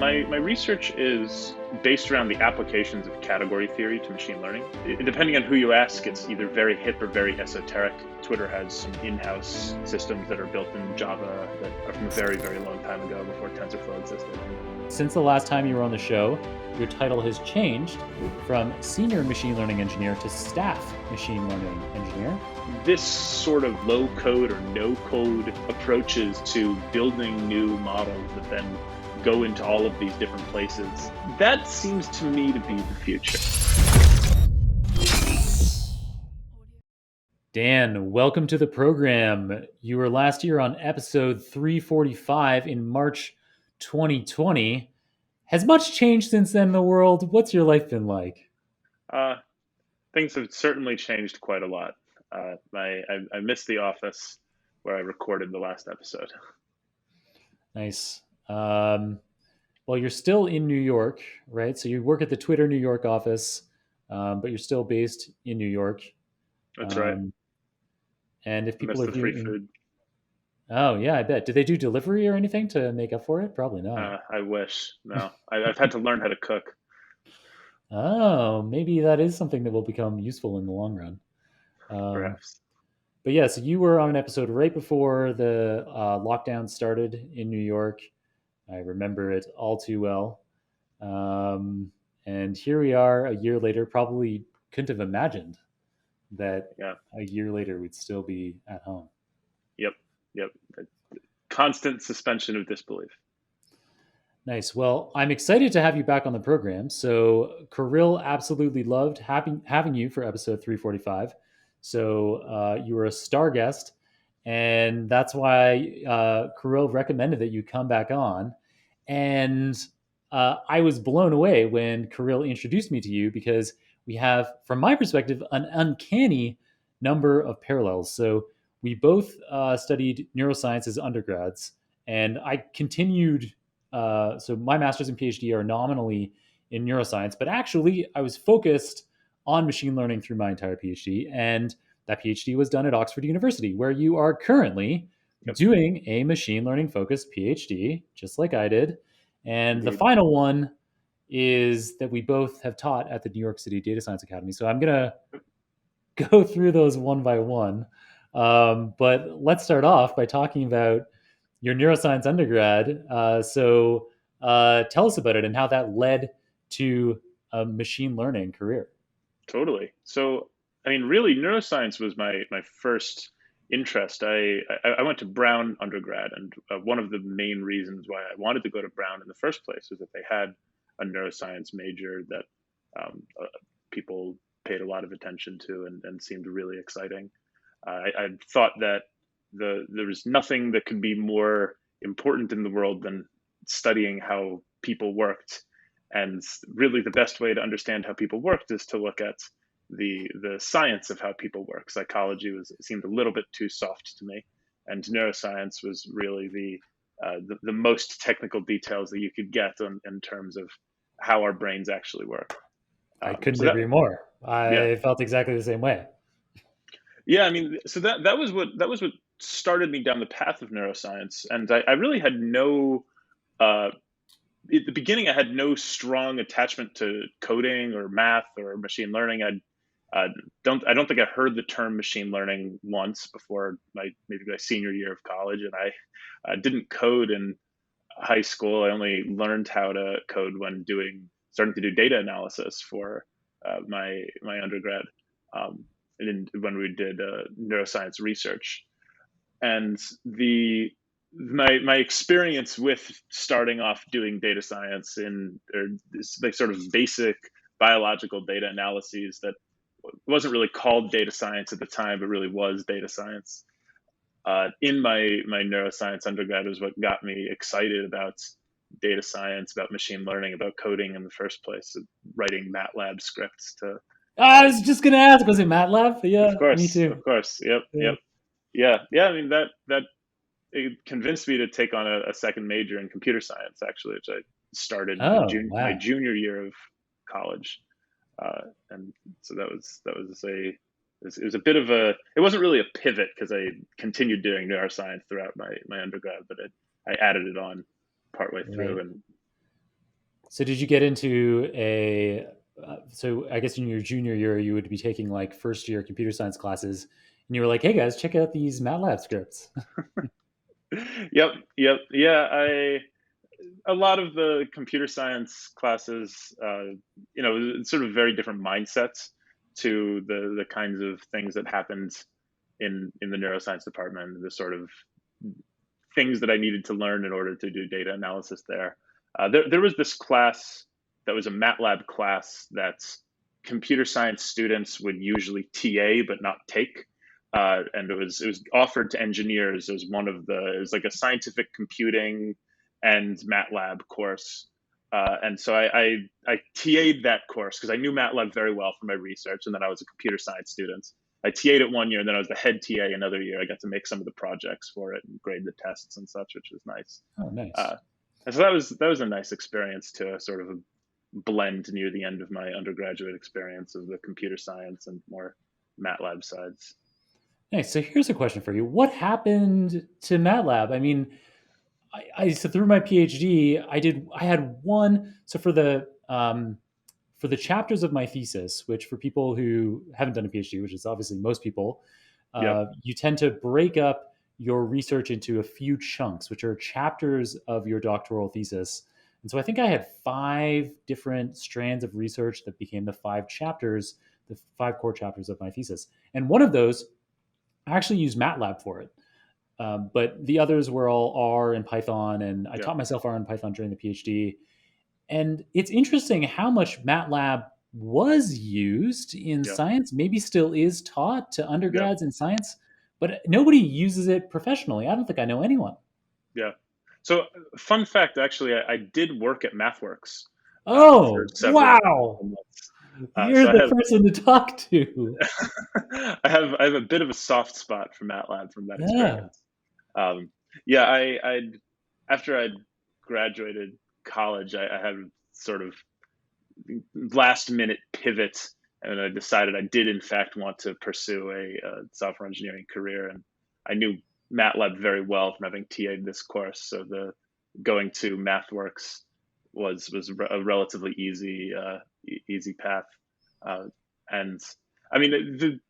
my research is based around the applications of category theory to machine learning. Depending on who you ask, it's either very hip or very esoteric. Twitter has some in-house systems that are built in Java that are from a very, very long time ago, before TensorFlow existed. Since the last time you were on the show, your title has changed from senior machine learning engineer to staff machine learning engineer. This sort of low-code or no-code approaches to building new models that then go into all of these different places, that seems to me to be the future. Dan, welcome to the program. You were last year on episode 345 in March 2020. Has much changed since then in the world? What's your life been like? Things have certainly changed quite a lot. I missed the office where I recorded the last episode. Nice. Well, you're still in New York, right? So you work at the Twitter New York office, but you're still based in New York. That's right. And if I people miss are the free viewing, food. oh yeah, I bet. Did they do delivery or anything to make up for it? Probably not. I wish. No, I've had to learn how to cook. Oh, maybe that is something that will become useful in the long run. Perhaps. But yeah, so you were on an episode right before the lockdown started in New York. I remember it all too well. And here we are a year later. Probably couldn't have imagined that a year later we'd still be at home. Yep. Constant suspension of disbelief. Nice. Well, I'm excited to have you back on the program. So Kirill absolutely loved having you for episode 345. So you were a star guest, and that's why Kirill recommended that you come back on. And I was blown away when Kirill introduced me to you, because we have, from my perspective, an uncanny number of parallels. So we both studied neuroscience as undergrads, and I continued. So my master's and PhD are nominally in neuroscience, but actually I was focused on machine learning through my entire PhD. And that PhD was done at Oxford University, where you are currently doing a machine learning focused PhD, just like I did. And Indeed. The final one is that we both have taught at the New York City Data Science Academy. So I'm going to go through those one by one. But let's start off by talking about your neuroscience undergrad. So tell us about it and how that led to a machine learning career. Totally. So, I mean, really, neuroscience was my first interest. I went to Brown undergrad, and one of the main reasons why I wanted to go to Brown in the first place was that they had a neuroscience major that people paid a lot of attention to and seemed really exciting. I thought that there was nothing that could be more important in the world than studying how people worked. And really the best way to understand how people worked is to look at the science of how people work. Psychology seemed a little bit too soft to me. And neuroscience was really the most technical details that you could get in terms of how our brains actually work. I couldn't agree more. I felt exactly the same way. Yeah, I mean, so that was what started me down the path of neuroscience, and I really had no. At the beginning, I had no strong attachment to coding or math or machine learning. I don't think I heard the term machine learning once before maybe my senior year of college, and I didn't code in high school. I only learned how to code when starting to do data analysis for my undergrad. When we did neuroscience research, and my experience with starting off doing data science like sort of basic biological data analyses that wasn't really called data science at the time, but really was data science. In my neuroscience undergrad was what got me excited about data science, about machine learning, about coding in the first place, writing MATLAB scripts to. I was just going to ask, was it MATLAB? Yeah, of course, me too. Of course, yep. Yeah. I mean, that it convinced me to take on a second major in computer science, actually, which I started my junior year of college, and so it was a bit of it wasn't really a pivot, because I continued doing neuroscience throughout my undergrad, but I added it on partway through. Right. And So did you get into a? So I guess in your junior year, you would be taking like first year computer science classes, and you were like, "Hey guys, check out these MATLAB scripts." Yep, yep, yeah. I A lot of the computer science classes, it's sort of very different mindsets to the kinds of things that happened in the neuroscience department. The sort of things that I needed to learn in order to do data analysis there. There was this class that was a MATLAB class that computer science students would usually TA but not take. And it was offered to engineers as it was like a scientific computing and MATLAB course. And so I TA'd that course because I knew MATLAB very well from my research, and then I was a computer science student. I TA'd it one year, and then I was the head TA another year. I got to make some of the projects for it and grade the tests and such, which was nice. Oh, nice. Uh, and so that was a nice experience to sort of blend near the end of my undergraduate experience of the computer science and more MATLAB sides. Nice. So here's a question for you: what happened to MATLAB? I mean, so through my PhD, I had one. So for the chapters of my thesis, which for people who haven't done a PhD, which is obviously most people, Yeah, you tend to break up your research into a few chunks, which are chapters of your doctoral thesis. And so I think I had 5 different strands of research that became the 5 chapters, the 5 core chapters of my thesis. And one of those, I actually used MATLAB for it. But the others were all R and Python, and I yeah, taught myself R and Python during the PhD. And it's interesting how much MATLAB was used in yeah, science, maybe still is taught to yeah, undergrads in science, but nobody uses it professionally. I don't think I know anyone. yeah. So, fun fact, actually, I did work at MathWorks for Oh, several wow. months. You're So I the have person to talk to. I have a bit of a soft spot for MATLAB from that Yeah. experience. Um, yeah, after I'd graduated college, I had sort of last minute pivot, and I decided I did in fact want to pursue a software engineering career, and I knew MATLAB very well from having TA'd this course. So the going to MathWorks was a relatively easy path, uh, and I mean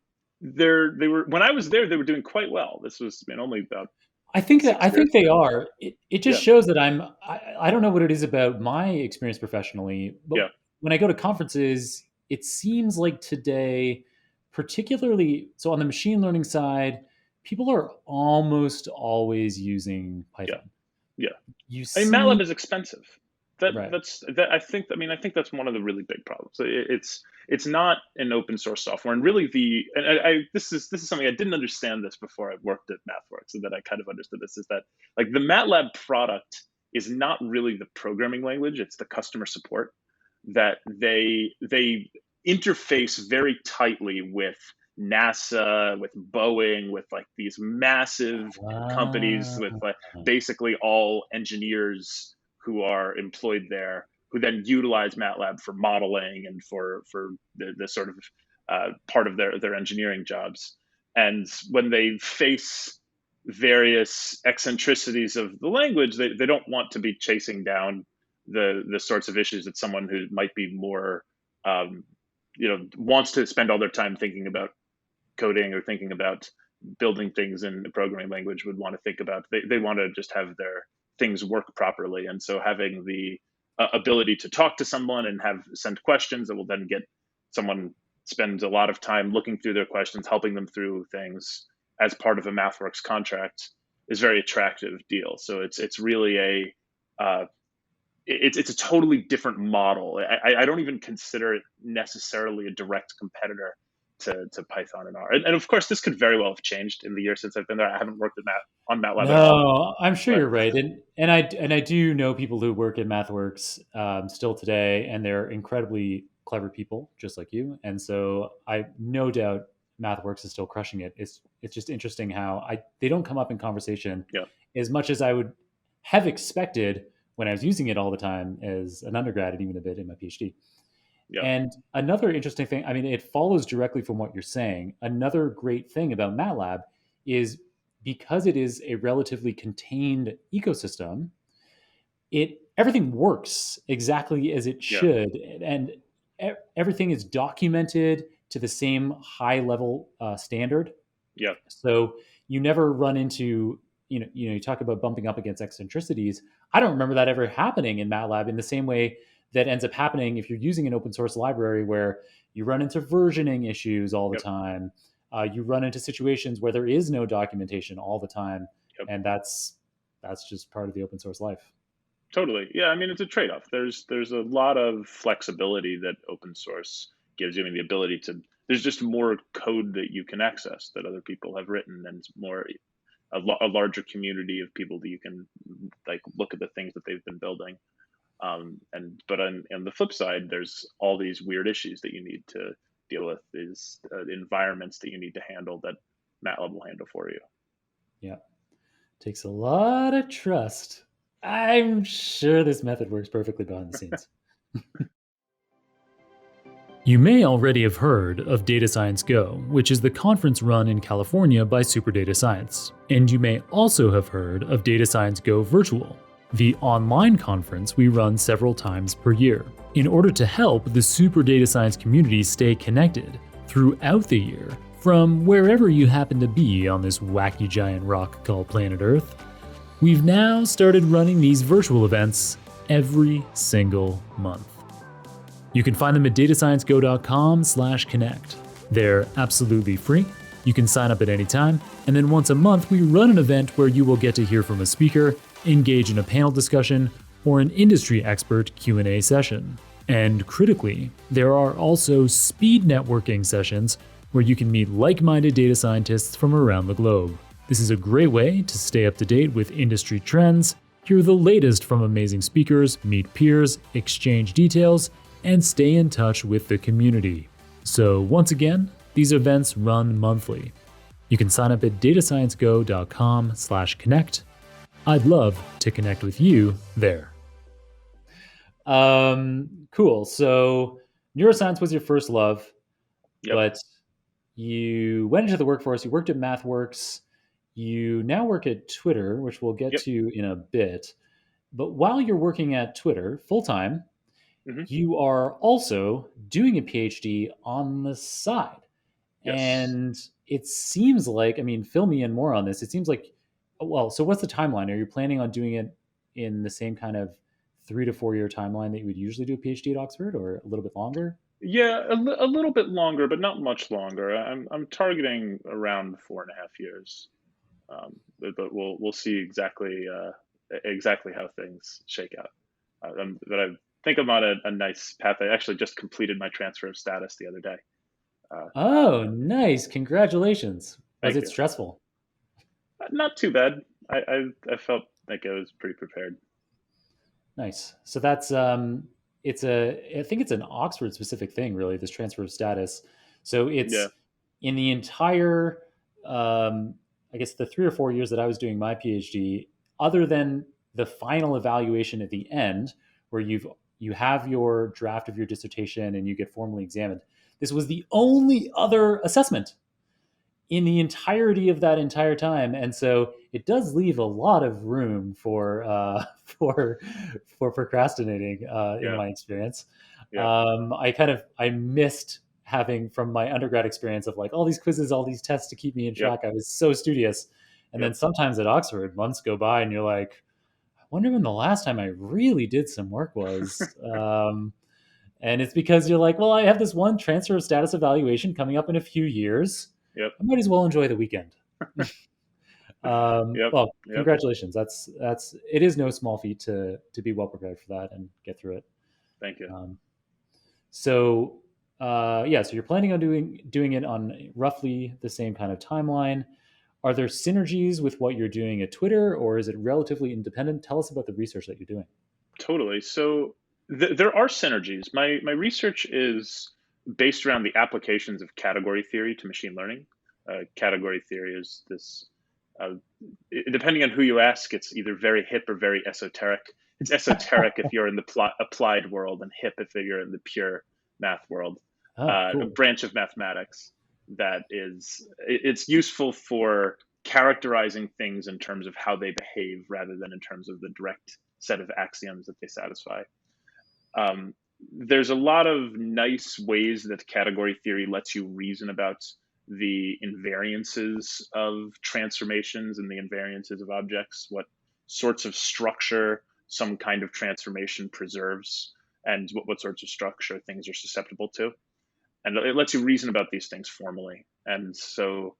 they were when I was there they were doing quite well. This was, only about I 6 years think they ago. are. It just Yeah, shows that I don't know what it is about my experience professionally, but yeah, when I go to conferences, it seems like today, particularly so on the machine learning side, people are almost always using yeah, Python. yeah. You I mean, MATLAB see, is expensive. That right. that's that I think that's one of the really big problems. It's not an open source software, and really this is something I didn't understand this before I worked at MathWorks, and that I kind of understood this is that like the MATLAB product is not really the programming language; it's the customer support that they interface very tightly with NASA, with Boeing, with like these massive companies with Ah, like basically all engineers who are employed there, who then utilize MATLAB for modeling and for the sort of part of their engineering jobs. And when they face various eccentricities of the language, they don't want to be chasing down the sorts of issues that someone who might be more um, wants to spend all their time thinking about coding or thinking about building things in the programming language would want to think about. They want to just have their things work properly, and so having the ability to talk to someone and have send questions that will then get someone spend a lot of time looking through their questions, helping them through things as part of a MathWorks contract is very attractive deal. So it's really it's a totally different model. I don't even consider it necessarily a direct competitor to Python and R. And of course, this could very well have changed in the year since I've been there. I haven't worked on MATLAB at all. no, I'm sure But you're right, and I do know people who work at MathWorks still today, and they're incredibly clever people, just like you. And so I no doubt MathWorks is still crushing it. It's just interesting how they don't come up in conversation yeah, as much as I would have expected when I was using it all the time as an undergrad and even a bit in my PhD. yeah, And another interesting thing, I mean, it follows directly from what you're saying. Another great thing about MATLAB is because it is a relatively contained ecosystem, it everything works exactly as it Yeah. should, and everything is documented to the same high level standard. Yeah. So you never run into, you talk about bumping up against eccentricities. I don't remember that ever happening in MATLAB in the same way that ends up happening if you're using an open source library, where you run into versioning issues all the Yep. time. You run into situations where there is no documentation all the time, Yep. and that's just part of the open source life. Totally. Yeah. I mean, it's a trade-off. There's a lot of flexibility that open source gives you. I mean, the ability to there's just more code that you can access that other people have written, and it's more a larger community of people that you can like look at the things that they've been building. And but on the flip side, there's all these weird issues that you need to deal with, these environments that you need to handle that MATLAB will handle for you. Yeah, takes a lot of trust. I'm sure this method works perfectly behind the scenes. You may already have heard of Data Science Go, which is the conference run in California by Super Data Science. And you may also have heard of Data Science Go Virtual, the online conference we run several times per year, in order to help the Super Data Science community stay connected throughout the year from wherever you happen to be on this wacky giant rock called planet Earth. We've now started running these virtual events every single month. You can find them at datasciencego.com/connect. They're absolutely free. You can sign up at any time, and then once a month we run an event where you will get to hear from a speaker, engage in a panel discussion, or an industry expert Q&A session. And critically, there are also speed networking sessions where you can meet like-minded data scientists from around the globe. This is a great way to stay up to date with industry trends, hear the latest from amazing speakers, meet peers, exchange details, and stay in touch with the community. So once again, these events run monthly. You can sign up at datasciencego.com/connect. I'd love to connect with you there. Cool. So neuroscience was your first love, Yep. but you went into the workforce. You worked at MathWorks. You now work at Twitter, which we'll get Yep. to in a bit. But while you're working at Twitter full time, Hmm. you are also doing a PhD on the side. Yes. And it seems like, I mean, fill me in more on this. It seems like, well, so what's the timeline? Are you planning on doing it in the same kind of 3 to 4 year timeline that you would usually do a PhD at Oxford, or a little bit longer? Yeah, a little bit longer, but not much longer. I'm targeting around 4.5 years, but we'll see exactly how things shake out. But I think I'm on a nice path. I actually just completed my transfer of status the other day. Uh, Oh, nice. Congratulations. Was Thank it you. stressful? Not too bad. I felt like I was pretty prepared. Nice. So that's I think it's an Oxford specific thing, really, this transfer of status. So Yeah. it's in the entire um I guess the 3 or 4 years that I was doing my PhD, other than the final evaluation at the end, where you have your draft of your dissertation and you get formally examined. This was the only other assessment in the entirety of that entire time, and so it does leave a lot of room for for procrastinating, in Yeah. my experience. Yeah. I missed having from my undergrad experience of like all these quizzes, all these tests to keep me in Yep. track. I was so studious, and then Yep. sometimes at Oxford, months go by, and you're like, I wonder when the last time I really did some work was. And it's because you're like, well, I have this one transfer of status evaluation coming up in a few years. Yep. I might as well enjoy the weekend. Yep. Well, Yep. congratulations. That's it is no small feat to be well prepared for that and get through it. Thank you. Um, so yeah, so you're planning on doing it on roughly the same kind of timeline. Are there synergies with what you're doing at Twitter, or is it relatively independent? Tell us about the research that you're doing. Totally. So there are synergies. My research is based around the applications of category theory to machine learning. Category theory is this. Uh, Depending on who you ask, it's either very hip or very esoteric. It's esoteric if you're in the applied world, and hip if you're in the pure math world. Oh, A cool. branch of mathematics that it's useful for characterizing things in terms of how they behave rather than in terms of the direct set of axioms that they satisfy. Um, there's a lot of nice ways that category theory lets you reason about the invariances of transformations and the invariances of objects, what sorts of structure some kind of transformation preserves, and what sorts of structure things are susceptible to. And it lets you reason about these things formally. And so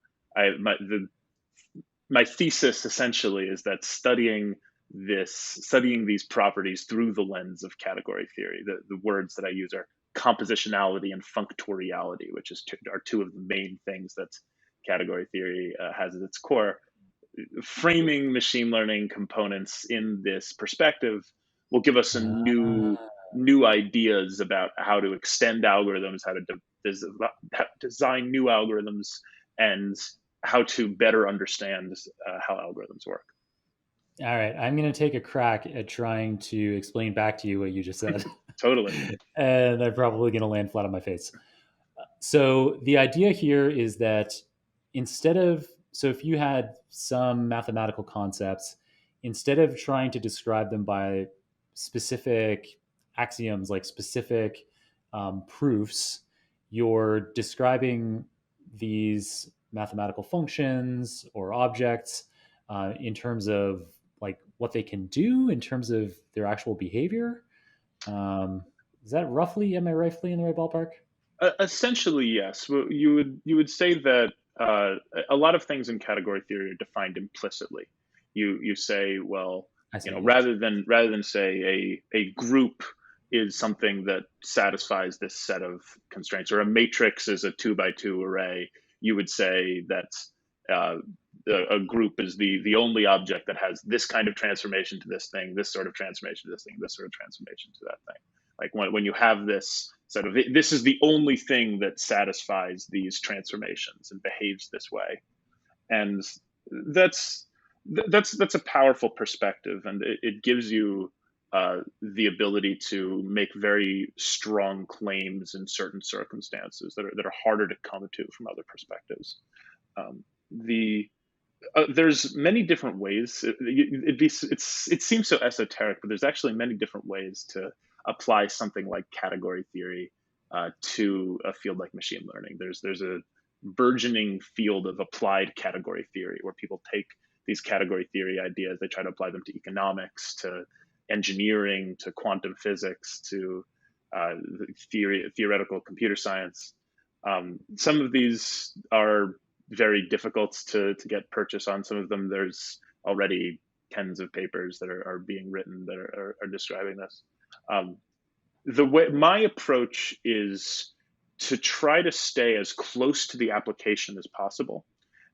my thesis essentially is that studying these properties through the lens of category theory. The words that I use are compositionality and functoriality, which are two of the main things that category theory has at its core. Framing machine learning components in this perspective will give us some new ideas about how to extend algorithms, how to design new algorithms, and how to better understand how algorithms work. All right, I'm going to take a crack at trying to explain back to you what you just said. Totally. And I'm probably going to land flat on my face. So the idea here is that so if you had some mathematical concepts, instead of trying to describe them by specific axioms, like specific proofs, you're describing these mathematical functions or objects in terms of like what they can do in terms of their actual behavior. Is that roughly, am I roughly in the right ballpark? Essentially, yes. Well, you would say that a lot of things in category theory are defined implicitly. You say, well, I see. rather than say a group is something that satisfies this set of constraints, or a matrix is a 2 by 2 array, you would say that uh, a group is the only object that has this kind of transformation to this thing, this sort of transformation to this thing, this sort of transformation to that thing. Like when you have this sort of, this is the only thing that satisfies these transformations and behaves this way. And that's that's a powerful perspective, and it gives you the ability to make very strong claims in certain circumstances that are harder to come to from other perspectives. The There's many different ways. It seems so esoteric, but there's actually many different ways to apply something like category theory to a field like machine learning. There's a burgeoning field of applied category theory where people take these category theory ideas, they try to apply them to economics, to engineering, to quantum physics, to theoretical computer science. Some of these are very difficult to get purchase on. Some of them, there's already tens of papers that are being written that are describing this. The way my approach is to try to stay as close to the application as possible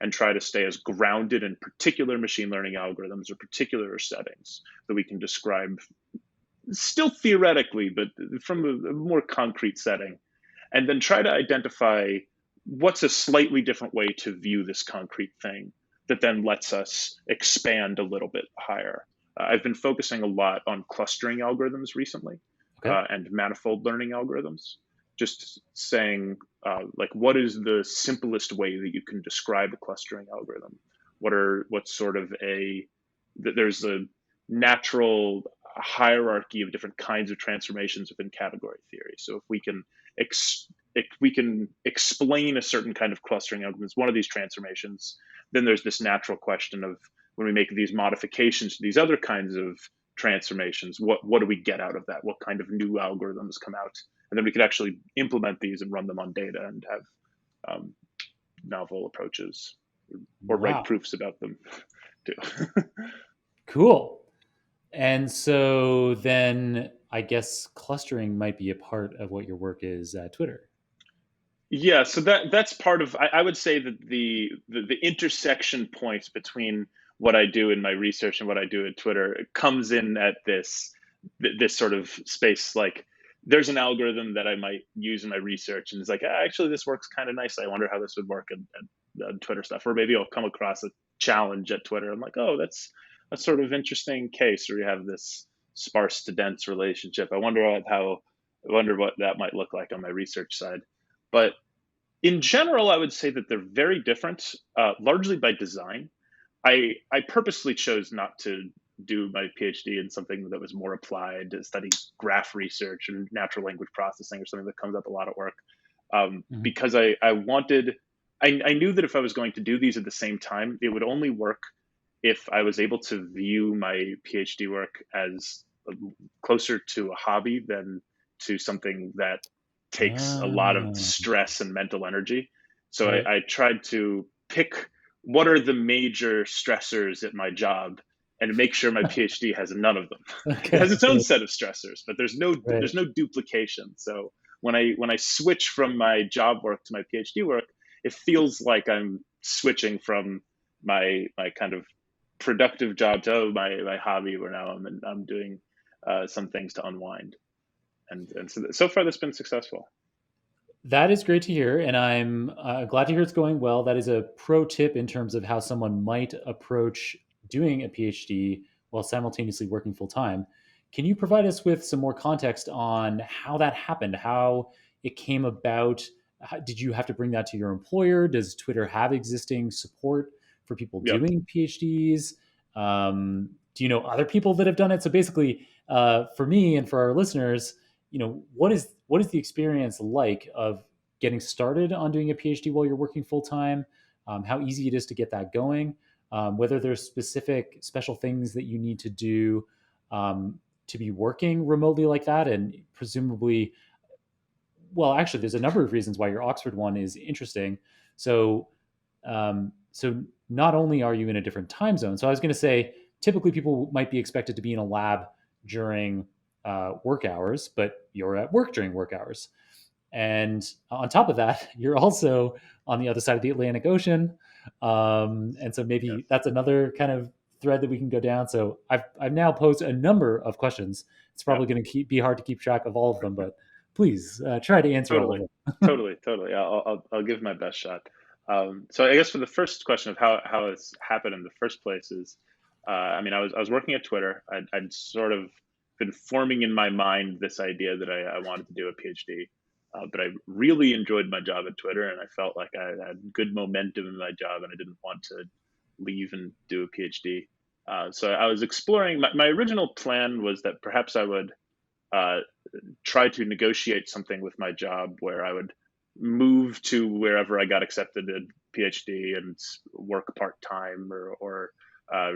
and try to stay as grounded in particular machine learning algorithms or particular settings that we can describe still theoretically, but from a more concrete setting, and then try to identify what's a slightly different way to view this concrete thing that then lets us expand a little bit higher. I've been focusing a lot on clustering algorithms recently. Okay. And manifold learning algorithms, just saying like, what is the simplest way that you can describe a clustering algorithm? What's sort of there's a natural hierarchy of different kinds of transformations within category theory. So if we can explain a certain kind of clustering algorithm as one of these transformations, then there's this natural question of, when we make these modifications to these other kinds of transformations, what do we get out of that? What kind of new algorithms come out? And then we could actually implement these and run them on data and have novel approaches or write proofs about them too. Cool. And so then I guess clustering might be a part of what your work is at Twitter. Yeah, so that's part of. I would say that the intersection points between what I do in my research and what I do at Twitter comes in at this sort of space. Like, there's an algorithm that I might use in my research, and it's like, actually, this works kind of nicely. I wonder how this would work at Twitter stuff. Or maybe I'll come across a challenge at Twitter. I'm like, oh, that's a sort of interesting case where you have this sparse to dense relationship. I wonder what that might look like on my research side. But in general, I would say that they're very different, largely by design. I purposely chose not to do my PhD in something that was more applied, to study graph research and natural language processing, or something that comes up a lot at work. Mhm. Because I wanted, I knew that if I was going to do these at the same time, it would only work if I was able to view my PhD work as closer to a hobby than to something that takes a lot of Ah, stress and mental energy. So right. I tried to pick what are the major stressors at my job and make sure my PhD has none of them. It has Okay. its own set of stressors, but Right. there's no duplication. So when I switch from my job work to my PhD work, it feels like I'm switching from my kind of productive job to my hobby, where now I'm doing some things to unwind, and so far that's been successful. That is great to hear, and I'm glad to hear it's going well. That is a pro tip in terms of how someone might approach doing a PhD while simultaneously working full time. Can you provide us with some more context on how that happened, how it came about? Did you have to bring that to your employer? Does Twitter have existing support for people Yep. doing PhDs? Do you know other people that have done it? So basically, for me and for our listeners, what is the experience like of getting started on doing a PhD while you're working full time? How easy it is to get that going? Whether there's specific special things that you need to do to be working remotely like that, and presumably, well, actually, there's a number of reasons why your Oxford one is interesting. So not only are you in a different time zone, so I was going to say typically people might be expected to be in a lab during work hours, but you're at work during work hours. And on top of that, you're also on the other side of the Atlantic Ocean. And so Yes. maybe that's another kind of thread that we can go down. So I've now posed a number of questions. It's Yep. probably going to be hard to keep track of all of them, but please try to answer all Totally. of them. Totally. I'll give my best shot. So I guess for the first question of how it's happened in the first place is, I mean, I was working at Twitter. I'd sort of been forming in my mind this idea that I wanted to do a PhD, but I really enjoyed my job at Twitter, and I felt like I had good momentum in my job, and I didn't want to leave and do a PhD. So I was exploring. My original plan was that perhaps I would uh, try to negotiate something with my job where I would move to wherever I got accepted at PhD and work part time, or uh,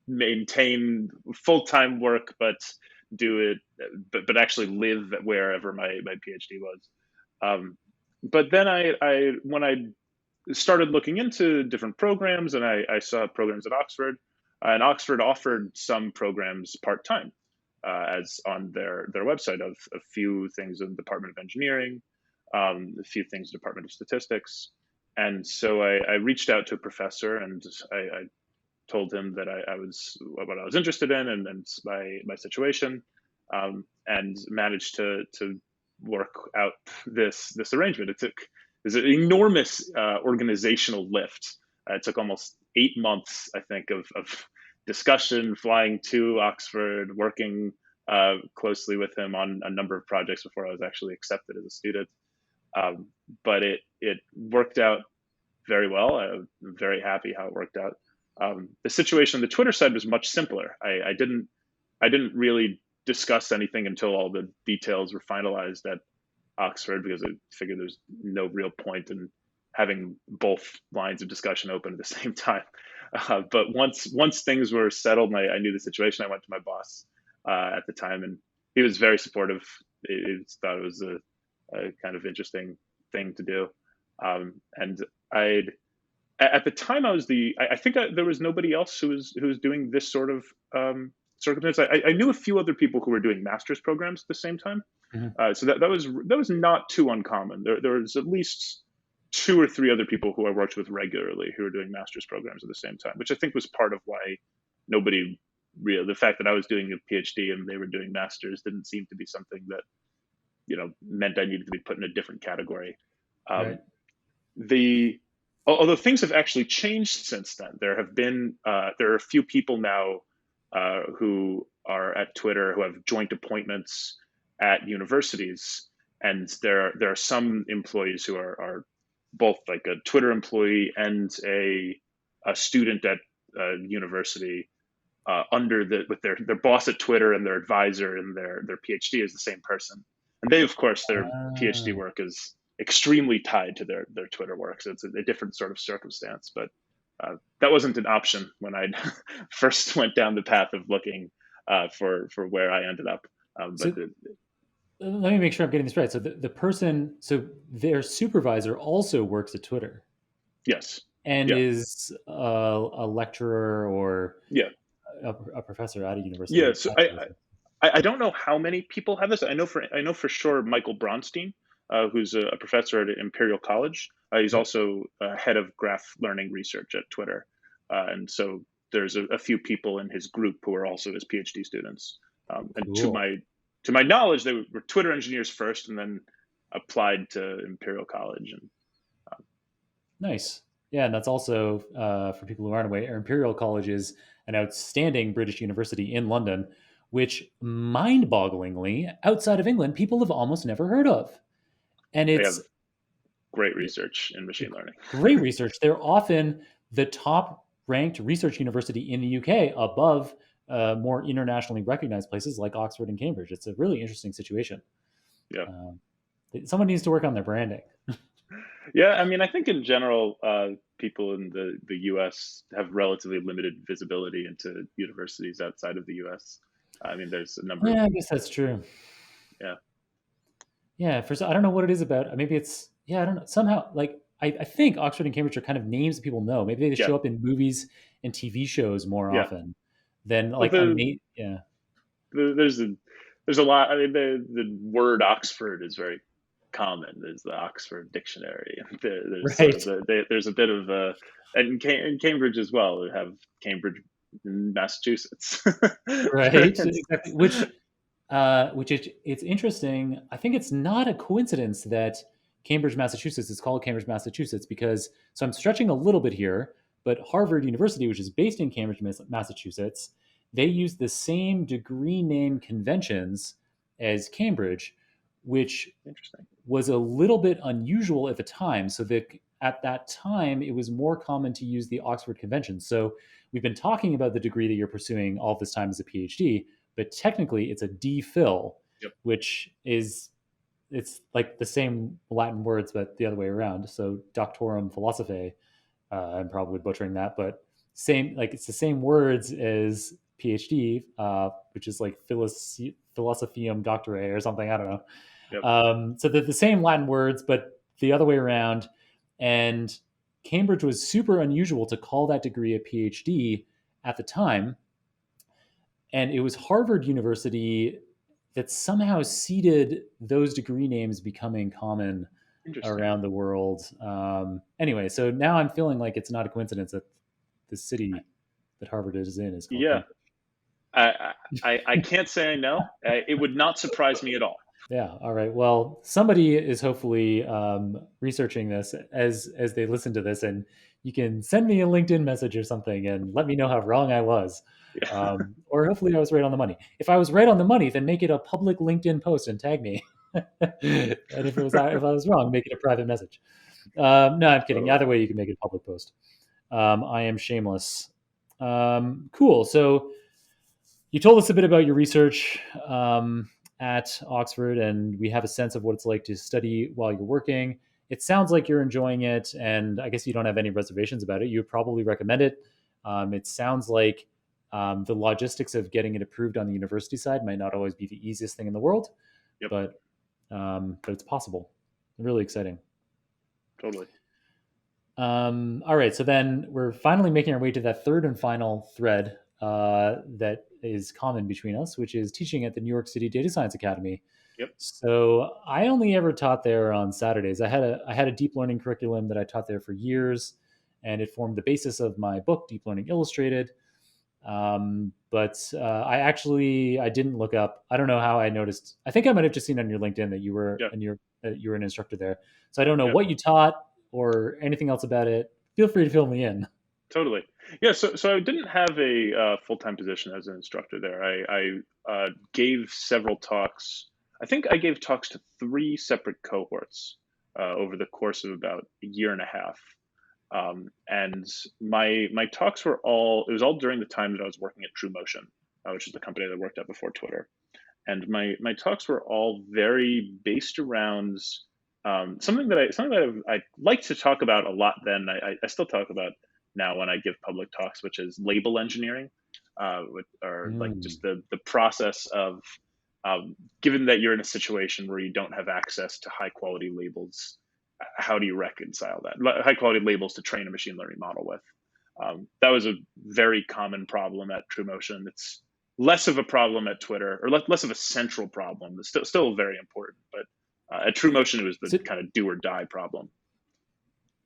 maintain full time work, but do it, but actually live at wherever my PhD was. Um, but then I when I started looking into different programs, and I saw programs at Oxford, and Oxford offered some programs part time, as on their website, of a few things in the Department of Engineering, a few things in the Department of Statistics, and so I reached out to a professor, and I told him that I was what I was interested in, and my situation, and managed to work out this arrangement. It took There's an enormous organizational lift. It took almost 8 months, I think, of discussion, flying to Oxford, working closely with him on a number of projects before I was actually accepted as a student. Um, but it worked out very well. I'm very happy how it worked out. The situation on the Twitter side was much simpler. I didn't really discuss anything until all the details were finalized at Oxford, because I figured there's no real point in having both lines of discussion open at the same time. But once things were settled and I knew the situation, I went to my boss at the time, and he was very supportive. He thought it was a kind of interesting thing to do, and I'd at the time I was I think there was nobody else who was doing this sort of circumstance. I knew a few other people who were doing master's programs at the same time, Mhm. so that was not too uncommon. There was at least two or three other people who I worked with regularly who were doing master's programs at the same time, which I think was part of why nobody real the fact that I was doing a PhD and they were doing masters didn't seem to be something that meant I needed to be put in a different category. Right. Um, the Although things have actually changed since then, there are a few people now who are at Twitter who have joint appointments at universities, and there are some employees who are both like a Twitter employee and a student at a university, under with their boss at Twitter and their advisor and their PhD is the same person. And they, of course, their PhD Ah. work is extremely tied to their Twitter work. So it's a different sort of circumstance. But that wasn't an option when I first went down the path of looking for where I ended up. But So let me make sure I'm getting this right. So the person, so their supervisor also works at Twitter yes, and yeah, is a lecturer or yeah, a professor at a yeah. university. So At a university. I don't know how many people have this. I know for sure Michael Bronstein, who's a professor at Imperial College. He's Yep. also head of graph learning research at Twitter, and so there's a few people in his group who are also his PhD students. And to Cool. my knowledge, they were Twitter engineers first, and then applied to Imperial College. And Nice. Yeah, and that's also for people who aren't aware, Imperial College is an outstanding British university in London, which mind-bogglingly, outside of England, people have almost never heard of. And they it's have great research in machine learning. great research. They're often the top ranked research university in the UK above more internationally recognized places like Oxford and Cambridge. It's a really interesting situation. Yeah. Um, someone needs to work on their branding. Yeah, I mean, I think in general, people in the U.S. have relatively limited visibility into universities outside of the U.S. I mean, there's a number of Yeah, I guess that's true. yeah, Yeah, I don't know what it is about. Maybe it's yeah, I don't know. Somehow, like I think Oxford and Cambridge are kind of names that people know. Maybe they yeah, show up in movies and TV shows more yeah. often than Well, like a mate. Yeah, there's a lot. I mean, the word Oxford is very common. There's the Oxford Dictionary. There's sort of right, there's a bit of and Cambridge as well. We have Cambridge, Massachusetts. right, exactly. Which is it's interesting. I think it's not a coincidence that Cambridge, Massachusetts is called Cambridge, Massachusetts because so I'm stretching a little bit here, but Harvard University, which is based in Cambridge, Massachusetts, they use the same degree name conventions as Cambridge, which Interesting. was a little bit unusual at the time. So that at that time, it was more common to use the Oxford Convention. So we've been talking about the degree that you're pursuing all this time as a PhD, but technically it's a DPhil, Yep. which is it's like the same Latin words, but the other way around. So doctorum philosophae. I'm probably butchering that, but same like it's the same words as PhD, which is like philosophium doctorae or something. I don't know. Yep. So they're the same Latin words, but the other way around. And Cambridge was super unusual to call that degree a PhD at the time. And it was Harvard University that somehow seeded those degree names becoming common Interesting. around the world. Anyway, so now I'm feeling like it's not a coincidence that the city that Harvard is in is called Yeah. Cambridge. I can't say I know. It would not surprise me at all. Yeah. All right. Well, somebody is hopefully researching this as they listen to this, and you can send me a LinkedIn message or something and let me know how wrong I was, Yeah. or hopefully I was right on the money. If I was right on the money, then make it a public LinkedIn post and tag me. And if I was wrong, make it a private message. No, I'm kidding. Totally. Either way, you can make it a public post. I am shameless. Cool. So you told us a bit about your research at Oxford, and we have a sense of what it's like to study while you're working. It sounds like you're enjoying it, and I guess you don't have any reservations about it. You would probably recommend it. It sounds like the logistics of getting it approved on the university side might not always be the easiest thing in the world, Yep. but it's possible. Really exciting. Totally. All right, so then we're finally making our way to that third and final thread that is common between us, which is teaching at the New York City Data Science Academy. Yep. So I only ever taught there on Saturdays. I had a deep learning curriculum that I taught there for years, and it formed the basis of my book, Deep Learning Illustrated. But I didn't look up. I don't know how I noticed. I think I might have just seen on your LinkedIn that Yeah. you were an instructor there. So I don't know Yeah. what you taught or anything else about it. Feel free to fill me in. Totally. Yeah. So I didn't have a full time position as an instructor there. I gave several talks. I think I gave talks to three separate cohorts over the course of about a year and a half. And my talks were all, it was all during the time that I was working at TrueMotion, which is the company that I worked at before Twitter. And my talks were all very based around something that I like to talk about a lot. Then I still talk about now when I give public talks, which is label engineering, or like Mm. just the process of, given that you're in a situation where you don't have access to high quality labels, how do you reconcile that? High quality labels to train a machine learning model with. That was a very common problem at TrueMotion. It's less of a problem at Twitter, or less of a central problem. It's still very important, but at TrueMotion, it was the So, kind of do or die problem.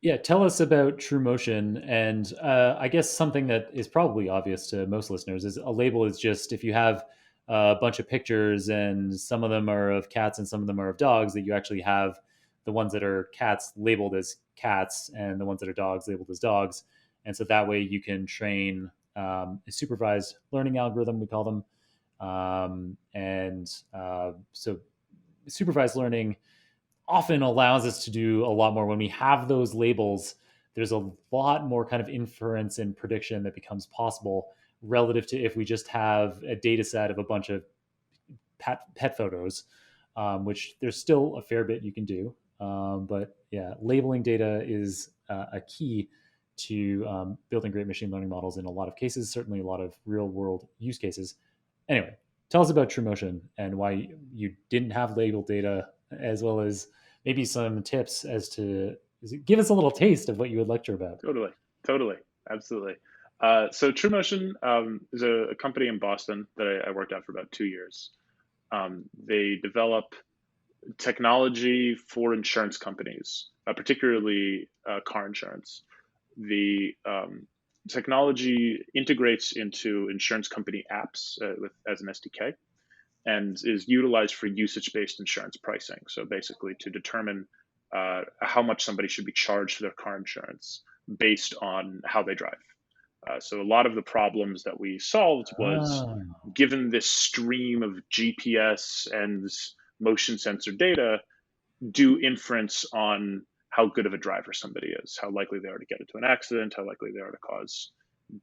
yeah, tell us about TrueMotion, and I guess something that is probably obvious to most listeners is a label is just if you have a bunch of pictures and some of them are of cats and some of them are of dogs, that you actually have the ones that are cats labeled as cats and the ones that are dogs labeled as dogs, and so that way you can train a supervised learning algorithm, we call them, and so supervised learning often allows us to do a lot more when we have those labels. There's a lot more kind of inference and prediction that becomes possible relative to if we just have a data set of a bunch of pet photos, which there's still a fair bit you can do. But yeah, labeling data is a key to building great machine learning models in a lot of cases, certainly a lot of real world use cases. Anyway, tell us about TrueMotion and why you didn't have labeled data, as well as maybe some tips as to give us a little taste of what you would lecture about. Totally, totally, absolutely. So TrueMotion is a company in Boston that I worked at for about 2 years. They develop technology for insurance companies, particularly car insurance. The technology integrates into insurance company apps as an SDK, and is utilized for usage-based insurance pricing. So basically, to determine how much somebody should be charged for their car insurance based on how they drive. So a lot of the problems that we solved was, Ah, given this stream of GPS and motion sensor data, do inference on how good of a driver somebody is, how likely they are to get into an accident, how likely they are to cause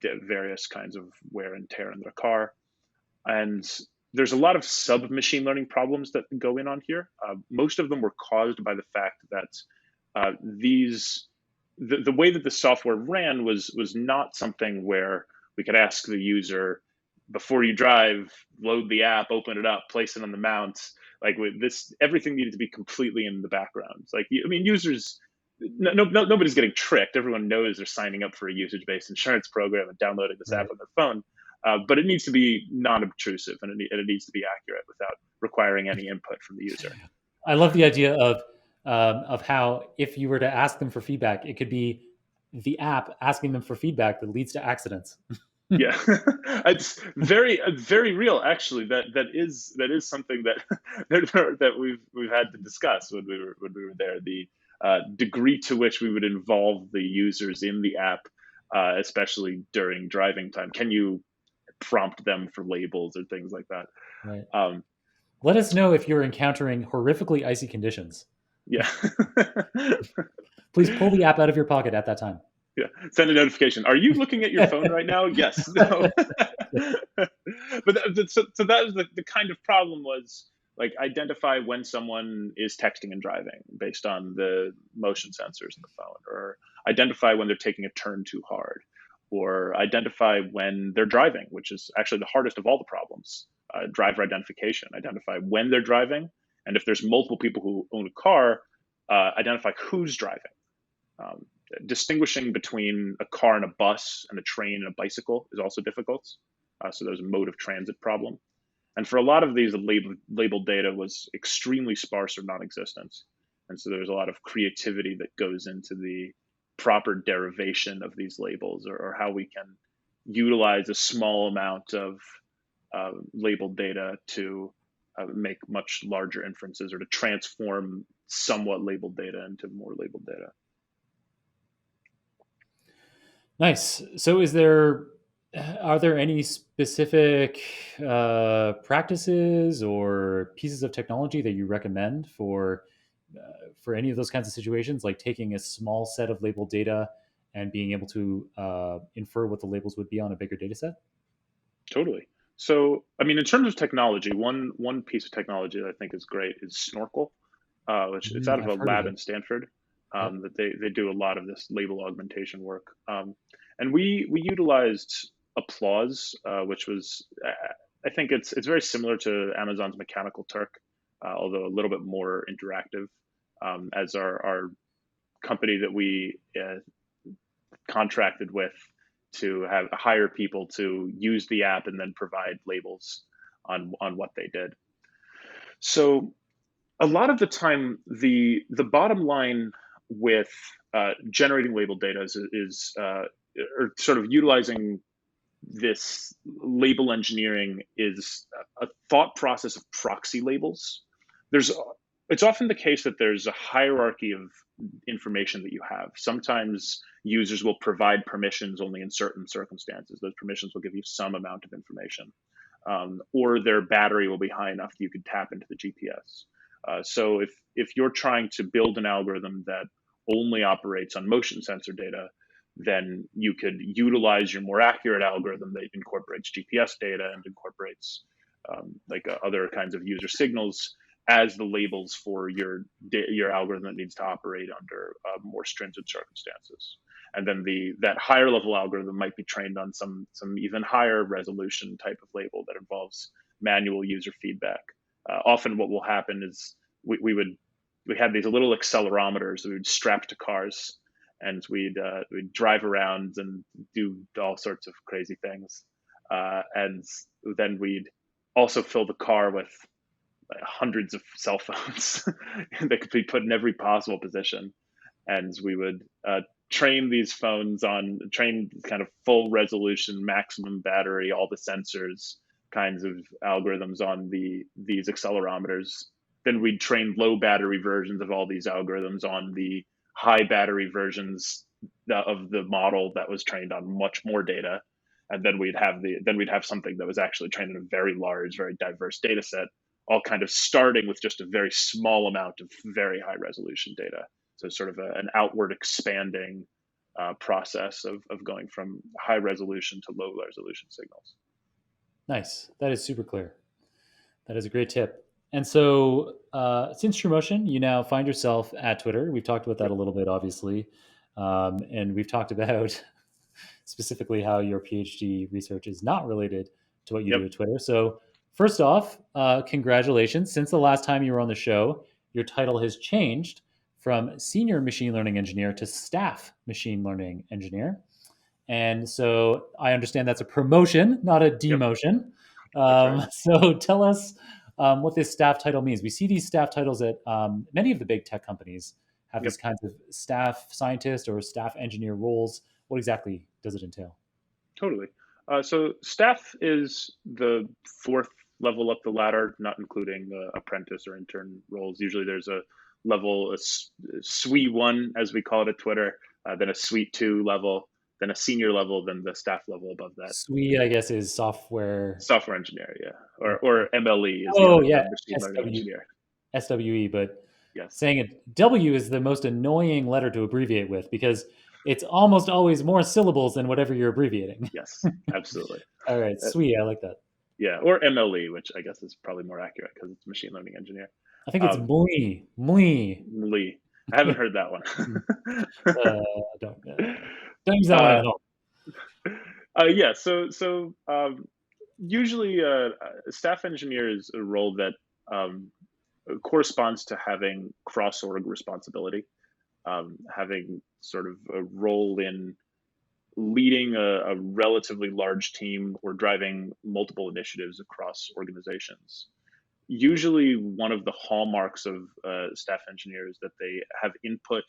various kinds of wear and tear in their car. And there's a lot of sub machine learning problems that go in on here. Most of them were caused by the fact that the way that the software ran was not something where we could ask the user, before you drive, load the app, open it up, place it on the mount. Like with this, everything needed to be completely in the background. Like, I mean, users, nobody's getting tricked. Everyone knows they're signing up for a usage-based insurance program and downloading this app right. on their phone. But it needs to be non-obtrusive, and it needs to be accurate without requiring any input from the user. I love the idea of how if you were to ask them for feedback, it could be the app asking them for feedback that leads to accidents. Yeah, it's very real. Actually, that is something that that we've had to discuss when we were there. The degree to which we would involve the users in the app, especially during driving time. Can you prompt them for labels or things like that? Right. Um, Let us know if you're encountering horrifically icy conditions. yeah. Please pull the app out of your pocket at that time. Yeah, send a notification. Are you looking at your phone right now? Yes. No. But so that was the kind of problem, was like identify when someone is texting and driving based on the motion sensors in the phone, or identify when they're taking a turn too hard, or identify when they're driving, which is actually the hardest of all the problems. Driver identification. Identify when they're driving, and if there's multiple people who own a car, identify who's driving. Um, Distinguishing between a car and a bus and a train and a bicycle is also difficult. So there's a mode of transit problem. And for a lot of these, the labeled data was extremely sparse or non-existent. And so there's a lot of creativity that goes into the proper derivation of these labels, or how we can utilize a small amount of labeled data to make much larger inferences, or to transform somewhat labeled data into more labeled data. Nice. So, are there any specific practices or pieces of technology that you recommend for any of those kinds of situations, like taking a small set of labeled data and being able to infer what the labels would be on a bigger data set? Totally. So, I mean, in terms of technology, one piece of technology that I think is great is Snorkel, which it's out of I've a heard of lab it. in Stanford. Yep. That they do a lot of this label augmentation work, and we utilized Applause, which was I think it's very similar to Amazon's Mechanical Turk, although a little bit more interactive. As our company that we contracted with to have hire people to use the app and then provide labels on what they did. So a lot of the time, the bottom line with generating label data is or sort of utilizing this label engineering is a thought process of proxy labels. There's it's often the case that there's a hierarchy of information that you have. Sometimes users will provide permissions only in certain circumstances. Those permissions will give you some amount of information, or their battery will be high enough that you could tap into the GPS. So if you're trying to build an algorithm that only operates on motion sensor data, then you could utilize your more accurate algorithm that incorporates GPS data and incorporates other kinds of user signals as the labels for your algorithm that needs to operate under more stringent circumstances. And then that higher level algorithm might be trained on some even higher resolution type of label that involves manual user feedback. Often, what will happen is we had these little accelerometers that we would strap to cars, and we'd drive around and do all sorts of crazy things, and then we'd also fill the car with hundreds of cell phones that could be put in every possible position, and we would train these phones on train kind of full resolution, maximum battery, all the sensors kinds of algorithms on these accelerometers. Then we'd train low battery versions of all these algorithms on the high battery versions of the model that was trained on much more data. And then we'd have something that was actually trained in a very large, very diverse data set, all kind of starting with just a very small amount of very high resolution data. So sort of an outward expanding process of going from high resolution to low resolution signals. Nice. That is super clear. That is a great tip. And so, since TrueMotion, you now find yourself at Twitter. We've talked about that Yep. a little bit, obviously, and we've talked about specifically how your PhD research is not related to what you Yep. do at Twitter. So, first off, congratulations! Since the last time you were on the show, your title has changed from senior machine learning engineer to staff machine learning engineer. And so I understand that's a promotion, not a Yep. demotion. That's right. So tell us what this staff title means. We see these staff titles at many of the big tech companies have Yep. these kinds of staff scientist or staff engineer roles. What exactly does it entail? Totally. So staff is the fourth level up the ladder, not including apprentice or intern roles. Usually there's a level, SWE one, as we call it at Twitter, then a suite two level, then a senior level, then the staff level above that. SWE, I guess, is software. Software engineer, yeah, or Okay. MLE is the Oh other yeah, term, machine learning SW, engineer. SWE, but Yes, saying it W is the most annoying letter to abbreviate with because it's almost always more syllables than whatever you're abbreviating. yes, absolutely. All right, Uh, sweet. I like that. yeah, or MLE, which I guess is probably more accurate because it's machine learning engineer. I think it's Um, Mui. Mui. Lee, I haven't heard that Uh, don't don't use that one one. at home. Yeah, so usually a staff engineer is a role that um, corresponds to having cross org responsibility, having sort of a role in leading a relatively large team or driving multiple initiatives across organizations. Usually, one of the hallmarks of staff engineers that they have input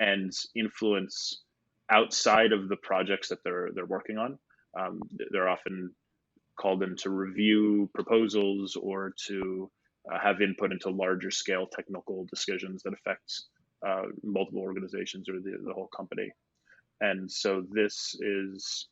and influence outside of the projects that they're working on. They're often called in to review proposals or to have input into larger scale technical decisions that affect multiple organizations or the whole company. And so this is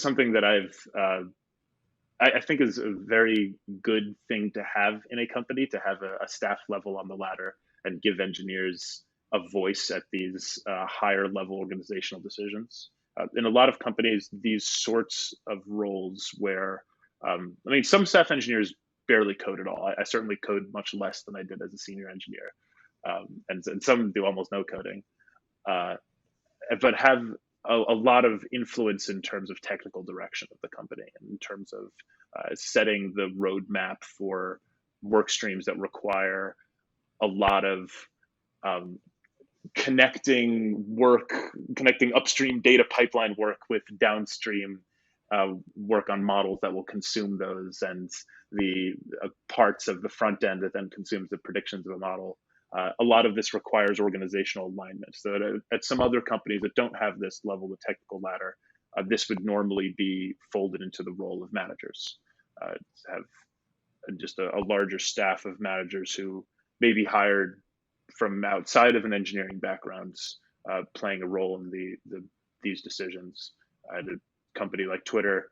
something that I think is a very good thing to have in a company, to have a staff level on the ladder and give engineers a voice at these higher level organizational decisions. In a lot of companies, these sorts of roles where, I mean, some staff engineers barely code at all. I certainly code much less than I did as a senior engineer, and some do almost no coding, uh, but have a lot of influence in terms of technical direction of the company, and in terms of setting the roadmap for work streams that require a lot of um, connecting upstream data pipeline work with downstream work on models that will consume those, and the parts of the front end that then consumes the predictions of a model. A lot of this requires organizational alignment. So at some other companies that don't have this level of technical ladder, this would normally be folded into the role of managers. Have just a larger staff of managers who may be hired from outside of an engineering background, playing a role in these decisions. At a company like Twitter,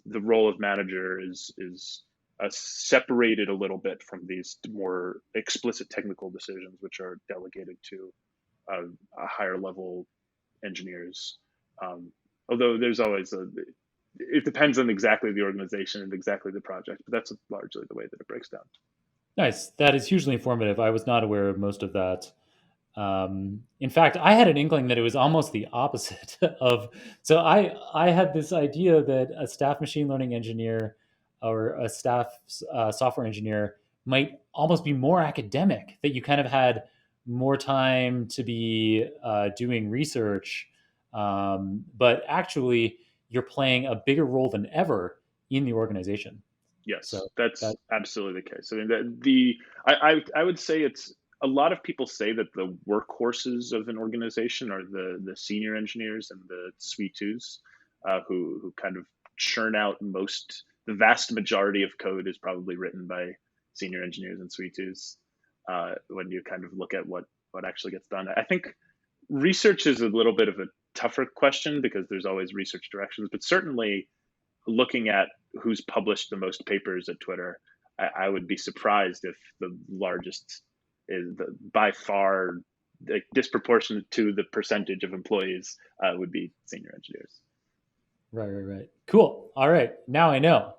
the role of manager is separated a little bit from these more explicit technical decisions, which are delegated to a higher level engineers. Although there's always it depends on exactly the organization and exactly the project, but that's largely the way that it breaks down. Nice. That is hugely informative. I was not aware of most of that. In fact, I had an inkling that it was almost the opposite of. So I had this idea that a staff machine learning engineer or a staff software engineer might almost be more academic. That you kind of had more time to be doing research, but actually you're playing a bigger role than ever in the organization. Yes, So that's that absolutely the case. I mean, I would say it's a lot of people say that the workhorses of an organization are the senior engineers and the suite twos, who kind of churn out the vast majority of code is probably written by senior engineers and suite twos. When you kind of look at what actually gets done, I think research is a little bit of a tougher question because there's always research directions, but certainly looking at who's published the most papers at Twitter, I would be surprised if the largest is by far like, disproportionate to the percentage of employees would be senior engineers. right. Cool. All right. Now I know.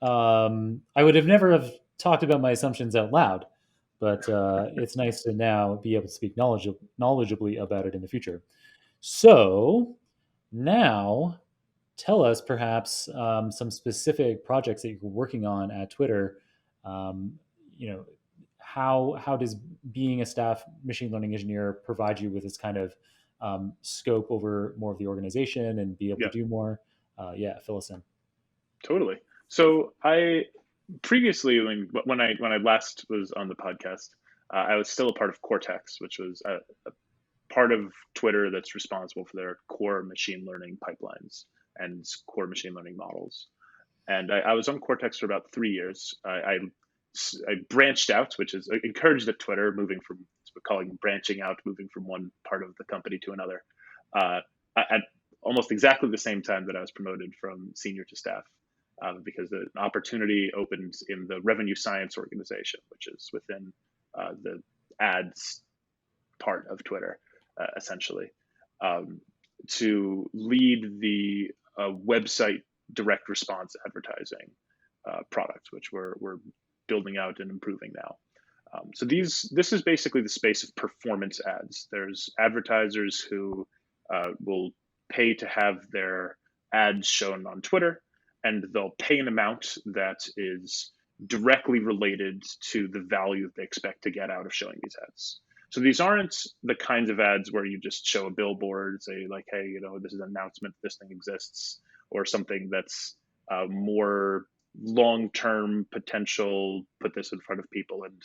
I would have never have talked about my assumptions out loud, but it's nice to now be able to speak knowledgeably about it in the future. So now tell us perhaps some specific projects that you're working on at Twitter. Um, you know, how does being a staff machine learning engineer provide you with this kind of scope over more of the organization and be able to Yeah, do more? Yeah, fill us in. totally. So I previously, when I last was on the podcast, I was still a part of Cortex, which was a part of Twitter that's responsible for their core machine learning pipelines and core machine learning models. And I was on Cortex for about 3 years. I branched out, which is encouraged at Twitter, moving from we're calling branching out, moving from one part of the company to another, uh, at almost exactly the same time that I was promoted from senior to staff, because an opportunity opened in the revenue science organization, which is within the ads part of Twitter, essentially, um, to lead the website direct response advertising product, which we're building out and improving now. So this is basically the space of performance ads. There's advertisers who will pay to have their ads shown on Twitter, and they'll pay an amount that is directly related to the value that they expect to get out of showing these ads. So these aren't the kinds of ads where you just show a billboard, say like, hey, this is an announcement this thing exists, or something that's more long-term potential, put this in front of people and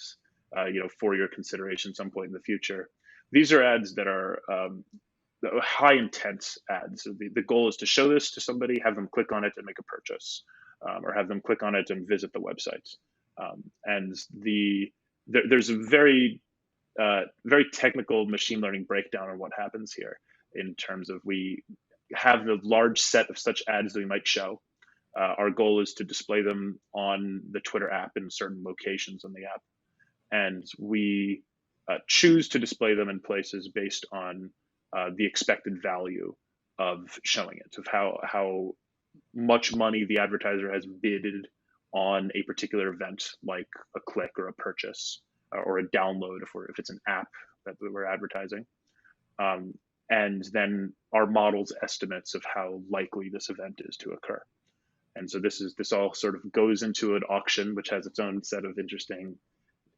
for your consideration some point in the future. These are ads that are high intent ads. So the goal is to show this to somebody, have them click on it and make a purchase, or have them click on it and visit the website. And there's a very technical machine learning breakdown on what happens here in terms of we have the large set of such ads that we might show. Our goal is to display them on the Twitter app in certain locations on the app. And we choose to display them in places based on the expected value of showing it, of how much money the advertiser has bidded on a particular event, like a click or a purchase or a download if it's an app that we're advertising. Um, and then our model's estimates of how likely this event is to occur. And so this all sort of goes into an auction, which has its own set of interesting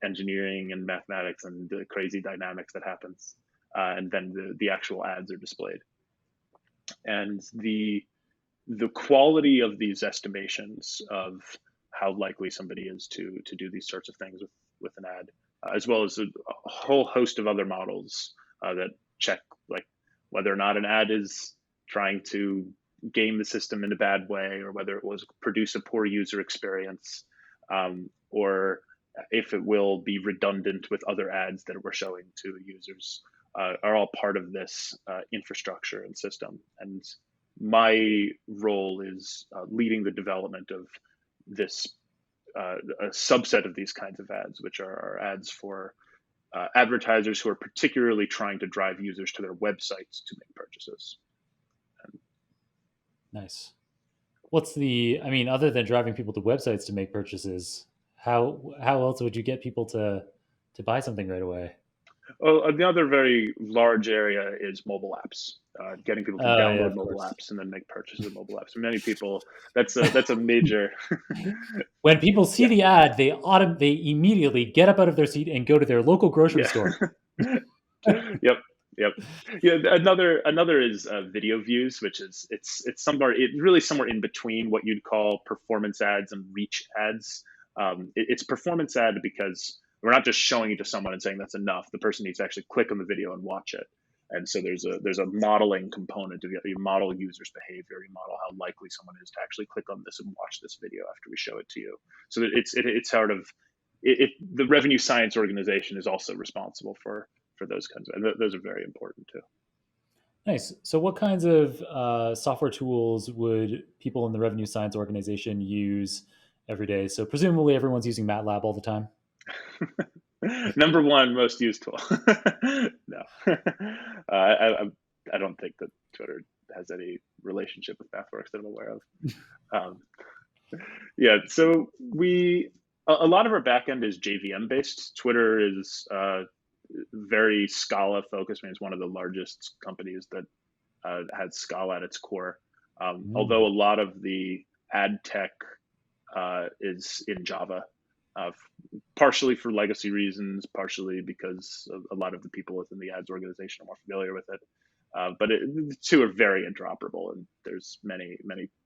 engineering and mathematics and the crazy dynamics that happens. And then the actual ads are displayed. And the quality of these estimations of how likely somebody is to do these sorts of things with an ad, as well as a whole host of other models that check like whether or not an ad is trying to game the system in a bad way, or whether it was produce a poor user experience, or if it will be redundant with other ads that we're showing to users, are all part of this infrastructure and system. And my role is leading the development of this a subset of these kinds of ads, which are ads for advertisers who are particularly trying to drive users to their websites to make purchases. Nice. I mean, other than driving people to websites to make purchases, how else would you get people to buy something right away? Well, another very large area is mobile apps. Getting people to Oh yeah, download of mobile course. apps and then make purchases of mobile apps. For many people, that's a major. When people see Yeah, the ad, they immediately get up out of their seat and go to their local grocery yeah. store. Yep, yep. Yeah, another is video views, which is it's really somewhere in between what you'd call performance ads and reach ads. It's performance ad because we're not just showing it to someone and saying that's enough. The person needs to actually click on the video and watch it. And so there's a modeling component of it. You model users' behavior. You model how likely someone is to actually click on this and watch this video after we show it to you. So it's sort of the revenue science organization is also responsible for those kinds of, and those are very important too. Nice. So, what kinds of software tools would people in the revenue science organization use every day? So, presumably, everyone's using MATLAB all the time. Number one most used tool. No, I don't think that Twitter has any relationship with MathWorks that I'm aware of. Um, yeah, so a lot of our backend is JVM based. Twitter is very Scala focused. I mean, it's one of the largest companies that has Scala at its core. Although Mm. a lot of the ad tech is in Java, uh, partially for legacy reasons, partially because a lot of the people within the ads organization are more familiar with it. But the two are very interoperable, and there's many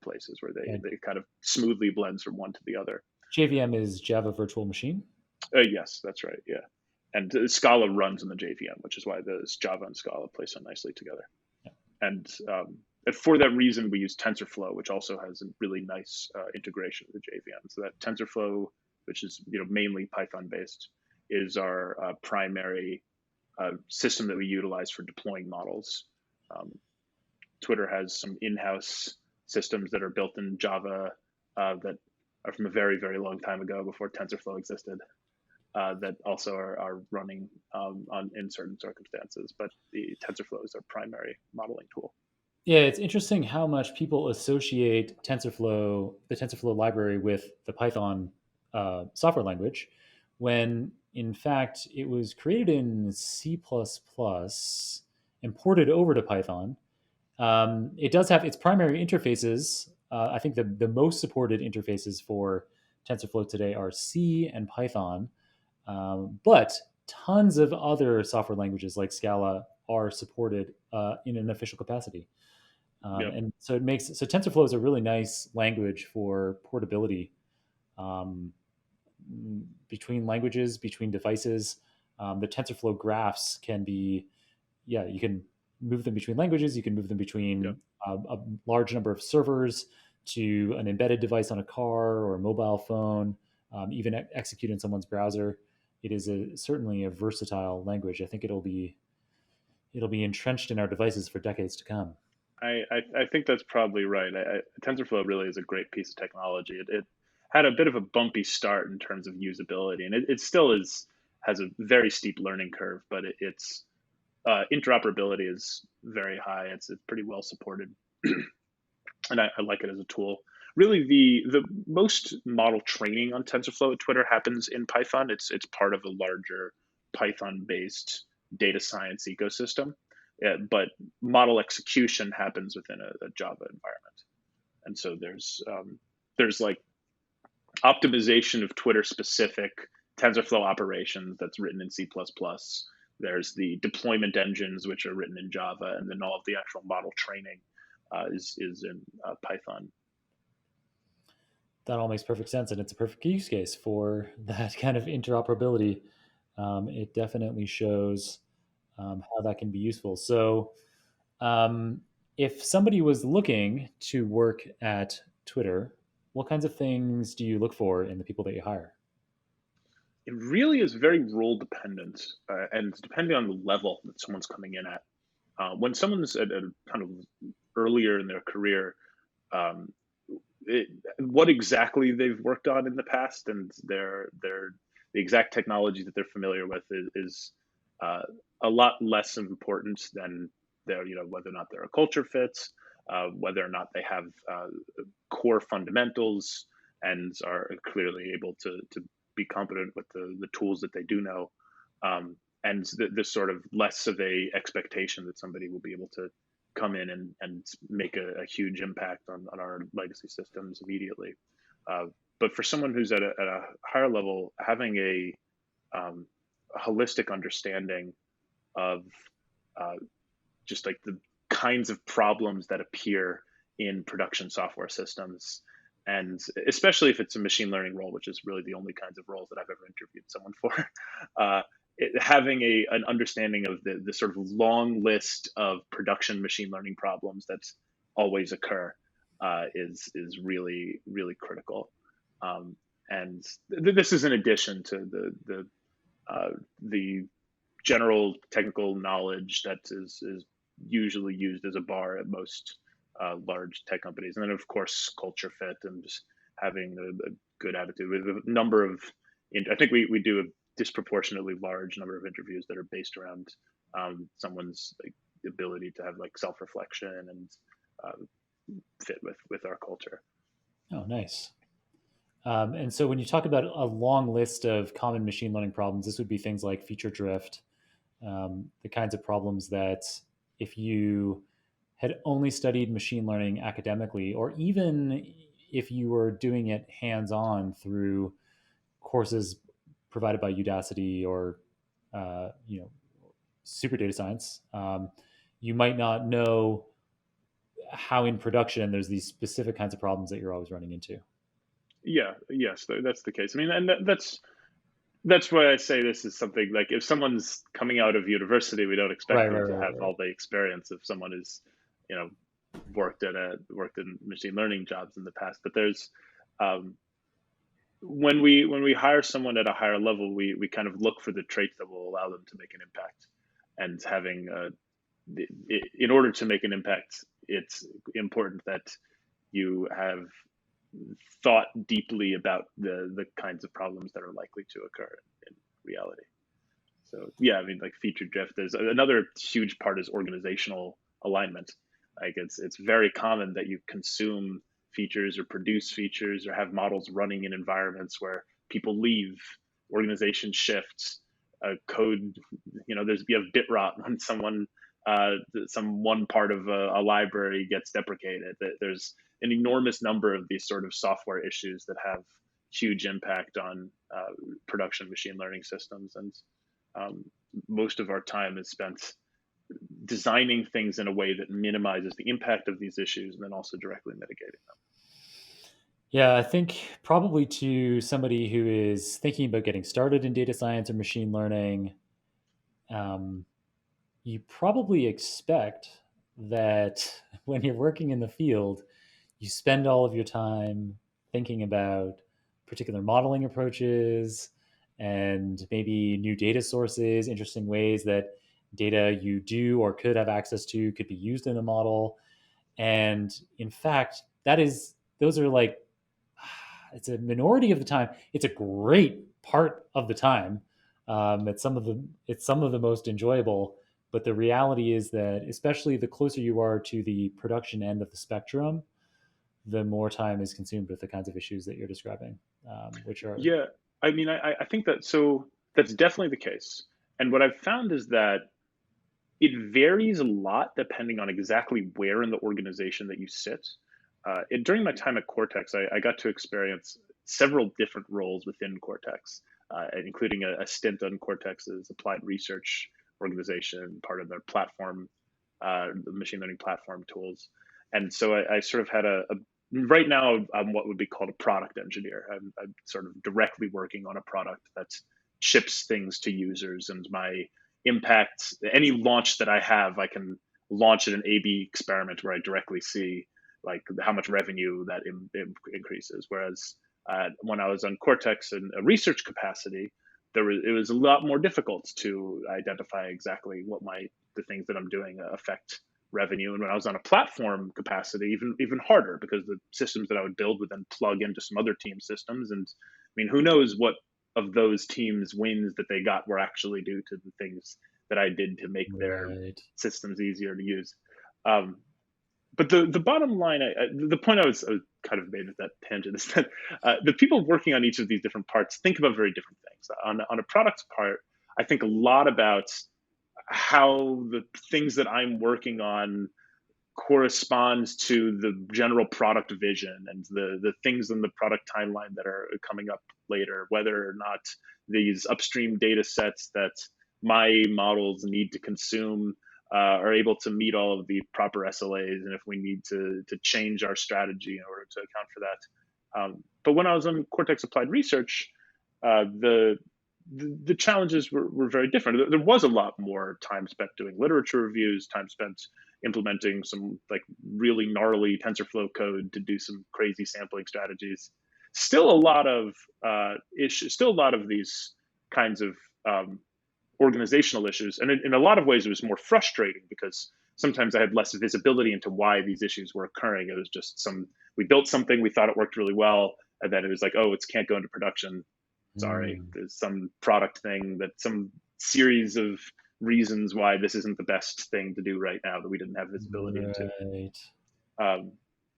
places where And they kind of smoothly blends from one to the other. JVM is Java Virtual Machine. Yes, that's right. Yeah, and Scala runs in the JVM, which is why those Java and Scala play so nicely together. Yeah. And for that reason, we use TensorFlow, which also has a really nice integration with the JVM. So that TensorFlow, which is mainly Python based, is our primary system that we utilize for deploying models. Um, Twitter has some in-house systems that are built in Java that are from a very long time ago, before TensorFlow existed. That also are running in certain circumstances, but the TensorFlow is our primary modeling tool. Yeah, it's interesting how much people associate TensorFlow, the TensorFlow library, with the Python software language, when in fact it was created in C++, imported over to Python. It does have its primary interfaces. I think the most supported interfaces for TensorFlow today are C and Python, but tons of other software languages like Scala are supported in an official capacity. Yep. And so TensorFlow is a really nice language for portability um, between languages, between devices. The TensorFlow graphs can be, yeah, you can move them between languages. You can move them between Yep. a large number of servers to an embedded device on a car or a mobile phone, even execute in someone's browser. It is certainly a versatile language. I think it'll be entrenched in our devices for decades to come. I think that's probably right. TensorFlow really is a great piece of technology. It had a bit of a bumpy start in terms of usability, and it still is has a very steep learning curve, but it's interoperability is very high. It's pretty well supported, and I like it as a tool. Really, the most model training on TensorFlow at Twitter happens in Python. It's part of a larger Python-based data science ecosystem, but model execution happens within a Java environment. And so there's like optimization of Twitter specific TensorFlow operations that's written in C++. There's the deployment engines, which are written in Java, and then all of the actual model training is in Python. That all makes perfect sense, and it's a perfect use case for that kind of interoperability. It definitely shows how that can be useful. So, um, if somebody was looking to work at Twitter, what kinds of things do you look for in the people that you hire? It really is very role dependent, and depending on the level that someone's coming in at. When someone's at a kind of earlier in their career, um, what exactly they've worked on in the past and the exact technology that they're familiar with is uh, a lot less important than their, whether or not they're a culture fits, whether or not they have core fundamentals and are clearly able to be competent with the tools that they do know. And this sort of less of a expectation that somebody will be able to come in and make a huge impact on our legacy systems immediately. Uh, but for someone who's at a higher level, having a holistic understanding of uh, just like the kinds of problems that appear in production software systems, and especially if it's a machine learning role, which is really the only kinds of roles that I've ever interviewed someone for. uh, Having an understanding of the sort of long list of production machine learning problems that always occur is really critical. Um, and this is in addition to the general technical knowledge that is usually used as a bar at most large tech companies, and then of course culture fit and just having a good attitude. With a number of, I think we do a disproportionately large number of interviews that are based around someone's like ability to have like self reflection and fit with our culture. Oh, nice. And so when you talk about a long list of common machine learning problems, this would be things like feature drift, the kinds of problems that if you had only studied machine learning academically, or even if you were doing it hands on through courses provided by Udacity or super data science, you might not know how in production there's these specific kinds of problems that you're always running into. Yeah, yes, that's the case. I mean, and that's why I say this is something like if someone's coming out of university, we don't expect Right, them right, to right, have right. all the experience if someone is, you know, worked in machine learning jobs in the past. But there's um, when we hire someone at a higher level, we kind of look for the traits that will allow them to make an impact. And having in order to make an impact, it's important that you have thought deeply about the kinds of problems that are likely to occur in reality. So yeah, I mean, like feature drift. There's another huge part is organizational alignment. Like it's very common that you consume features or produce features or have models running in environments where people leave, organization shifts, code. There's you have bit rot when some one part of a library gets deprecated. There's an enormous number of these sort of software issues that have huge impact on production machine learning systems, and um, most of our time is spent designing things in a way that minimizes the impact of these issues and then also directly mitigating them. Yeah, I think probably to somebody who is thinking about getting started in data science or machine learning, um, you probably expect that when you're working in the field, you spend all of your time thinking about particular modeling approaches and maybe new data sources, interesting ways that data you do or could have access to could be used in a model. And in fact, those are like, it's a minority of the time. It's a great part of the time, It's some of the most enjoyable. But the reality is that, especially the closer you are to the production end of the spectrum, the more time is consumed with the kinds of issues that you're describing, which are Yeah, I mean, I think that so that's definitely the case. And what I've found is that it varies a lot depending on exactly where in the organization that you sit. During my time at Cortex, I got to experience several different roles within Cortex, including a stint on Cortex's applied research organization, part of their platform, the machine learning platform tools. And so I sort of had right now I'm what would be called a product engineer. I'm sort of directly working on a product that ships things to users, and my impact, any launch that I have, I can launch at an A/B experiment where I directly see like how much revenue that increases. Whereas when I was on Cortex in a research capacity, it was a lot more difficult to identify exactly what the things that I'm doing affect revenue. And when I was on a platform capacity, even harder, because the systems that I would build would then plug into some other team systems. And I mean, who knows what of those teams wins that they got were actually due to the things that I did to make their right. systems easier to use. Um, but the bottom line, the point I was kind of made with that tangent is that the people working on each of these different parts think about very different things. On a product part, I think a lot about how the things that I'm working on corresponds to the general product vision and the things in the product timeline that are coming up later, whether or not these upstream data sets that my models need to consume are able to meet all of the proper SLAs, and if we need to change our strategy in order to account for that. But when I was on Cortex Applied Research, the challenges were very different. There was a lot more time spent doing literature reviews, time spent implementing some like really gnarly TensorFlow code to do some crazy sampling strategies. Still a lot of issues, still a lot of these kinds of organizational issues. And in a lot of ways, it was more frustrating because sometimes I had less visibility into why these issues were occurring. It was just we built something, we thought it worked really well, and then it was like, oh, it can't go into production. Sorry, Mm, there's some product thing that some series of reasons why this isn't the best thing to do right now that we didn't have visibility into. right. Um,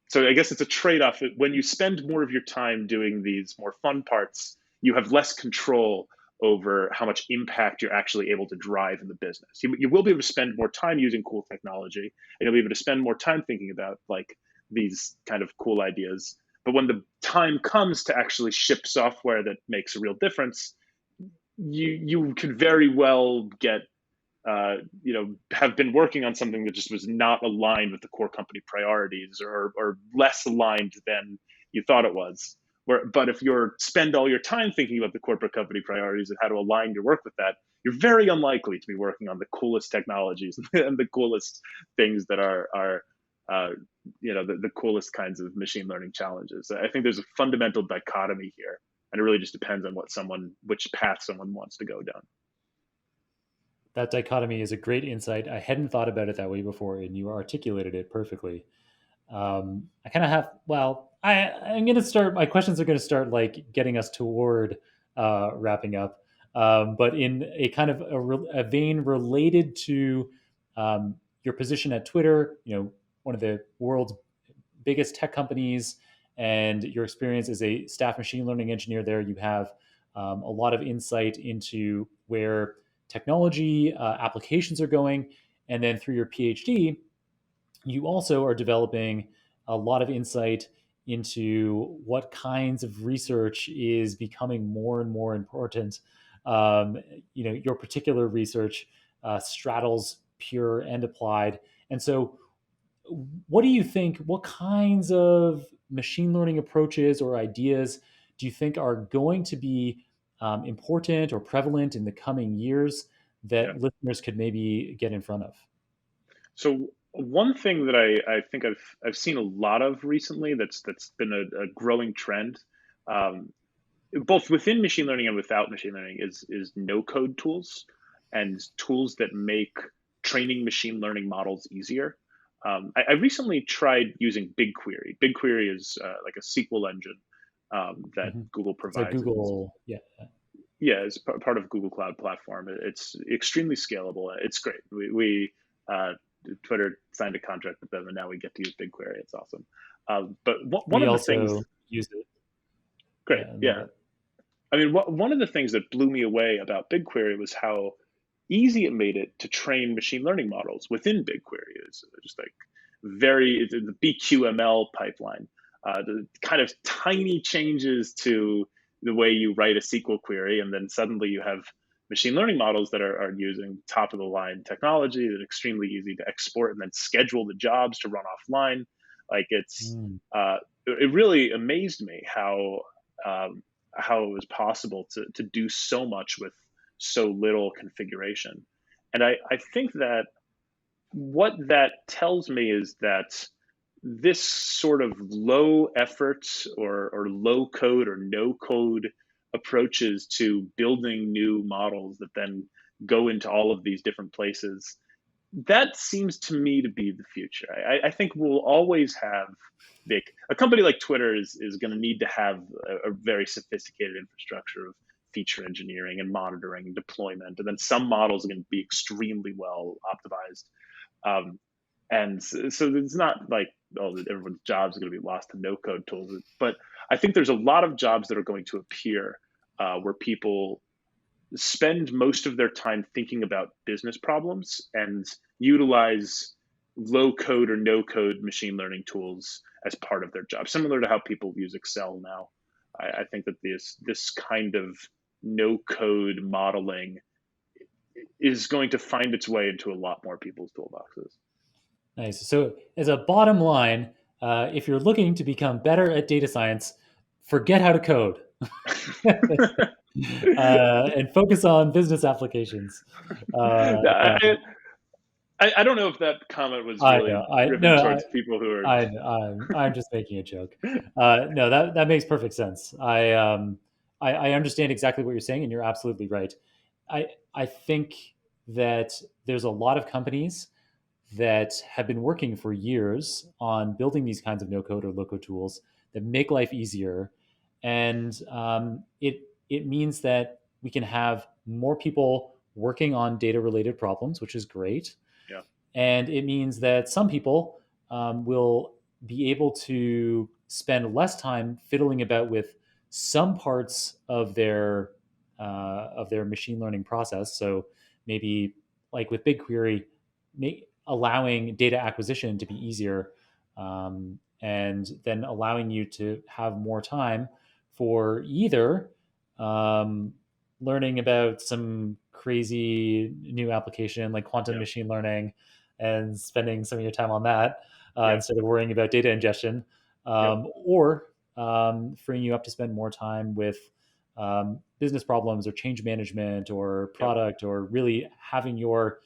so I guess it's a trade-off. When you spend more of your time doing these more fun parts, you have less control over how much impact you're actually able to drive in the business. You will be able to spend more time using cool technology, and you'll be able to spend more time thinking about like these kind of cool ideas. But when the time comes to actually ship software that makes a real difference, you could very well get have been working on something that just was not aligned with the core company priorities, or less aligned than you thought it was. But if you spend all your time thinking about the corporate company priorities and how to align your work with that, you're very unlikely to be working on the coolest technologies and the coolest things that are the coolest kinds of machine learning challenges. I think there's a fundamental dichotomy here, and it really just depends on which path someone wants to go down. That dichotomy is a great insight. I hadn't thought about it that way before, and you articulated it perfectly. I kind of have, well, I'm going to start, my questions are going to start like getting us toward wrapping up. But in a kind of a vein related to your position at Twitter, one of the world's biggest tech companies, and your experience as a staff machine learning engineer there, you have a lot of insight into where technology applications are going. And then through your PhD, you also are developing a lot of insight into what kinds of research is becoming more and more important. Um, your particular research straddles pure and applied. And so, what do you think? What kinds of machine learning approaches or ideas do you think are going to be important or prevalent in the coming years Yeah. that listeners could maybe get in front of? So one thing that I think I've seen a lot of recently that's been a growing trend, um, both within machine learning and without machine learning, is no code tools and tools that make training machine learning models easier. I recently tried using BigQuery. BigQuery is like a SQL engine that Mhm. Google It's a provides. Google, yeah. Yeah, it's part of Google Cloud Platform. It's extremely scalable. It's great. We uh, Twitter signed a contract with them, and now we get to use BigQuery. It's awesome. But one We of the things, also use it. great, Yeah, I love yeah. it. I mean, one of the things that blew me away about BigQuery was how easy it made it to train machine learning models within BigQuery. It's just like it's the BQML pipeline, the kind of tiny changes to the way you write a SQL query, and then suddenly you have machine learning models that are using top of the line technology that are extremely easy to export and then schedule the jobs to run offline. Like Mm. it really amazed me um, how it was possible to do so much with so little configuration. And I think that what that tells me is that this sort of low effort or low code or no code approaches to building new models that then go into all of these different places, that seems to me to be the future. I think we'll always have a company like Twitter is going to need to have a very sophisticated infrastructure of feature engineering and monitoring and deployment, and then some models are going to be extremely well optimized. Um, and so it's not like, oh, everyone's jobs are going to be lost to no code tools, but I think there's a lot of jobs that are going to appear where people spend most of their time thinking about business problems and utilize low code or no code machine learning tools as part of their job, similar to how people use Excel now. I think that this kind of no code modeling is going to find its way into a lot more people's toolboxes. Nice. So, as a bottom line, if you're looking to become better at data science, forget how to code and focus on business applications. Yeah, I don't know if that comment was I know. really I driven no. towards people who are. I'm just making a joke. No, that makes perfect sense. I understand exactly what you're saying, and you're absolutely right. I think that there's a lot of companies that have been working for years on building these kinds of no code or low code tools that make life easier, and it means that we can have more people working on data related problems, which is great, Yeah, and it means that some people will be able to spend less time fiddling about with some parts of their machine learning process. So maybe like with BigQuery, allowing data acquisition to be easier, and then allowing you to have more time for either um, learning about some crazy new application like quantum yeah, machine learning and spending some of your time on that yeah, instead of worrying about data ingestion, yep, or freeing you up to spend more time with business problems or change management or yep. product, or really having your